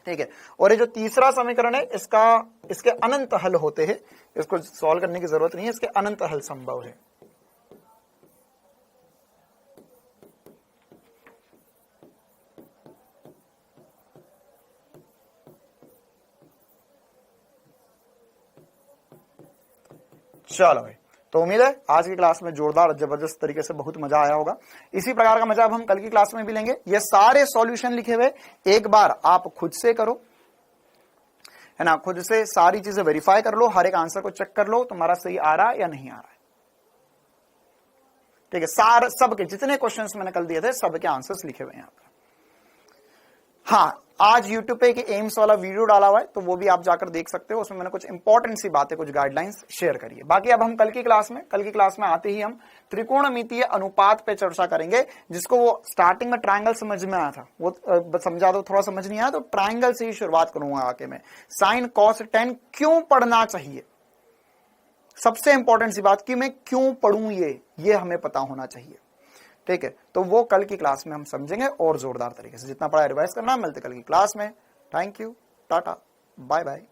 ठीक है। और ये जो तीसरा समीकरण है इसके अनंत हल होते हैं, इसको सॉल्व करने की जरूरत नहीं है, इसके अनंत हल संभव है। चलो भाई, तो उम्मीद है आज की क्लास में जोरदार जबरदस्त तरीके से बहुत मजा आया होगा। इसी प्रकार का मजा अब हम कल की क्लास में भी लेंगे। ये सारे सॉल्यूशन लिखे हुए एक बार आप खुद से करो, है ना, खुद से सारी चीजें वेरीफाई कर लो, हर एक आंसर को चेक कर लो तुम्हारा सही आ रहा है या नहीं आ रहा है, ठीक है। सबके जितने क्वेश्चंस मैंने कल दिए थे सबके आंसर्स लिखे हुए हैं यहाँ पर। हाँ, आज YouTube पे एक एम्स वाला वीडियो डाला हुआ है, तो वो भी आप जाकर देख सकते हो, उसमें मैंने कुछ इंपॉर्टेंट सी बातें, कुछ गाइडलाइंस शेयर करी है। बाकी अब हम कल की क्लास में आते ही हम त्रिकोणमितीय अनुपात पे चर्चा करेंगे, जिसको वो स्टार्टिंग में ट्रायंगल समझ में आया था, वो समझा दो, थोड़ा समझ नहीं आया तो ट्रायंगल से ही शुरुआत करूंगा आके मैं। साइन कॉस टेन क्यों पढ़ना चाहिए, सबसे इंपॉर्टेंट सी बात कि मैं क्यों पढ़ूं, ये हमें पता होना चाहिए, ठीक है। तो वो कल की क्लास में हम समझेंगे और जोरदार तरीके से, जितना पढ़ा रिवाइज करना। मिलते कल की क्लास में। Thank you, tata, bye bye.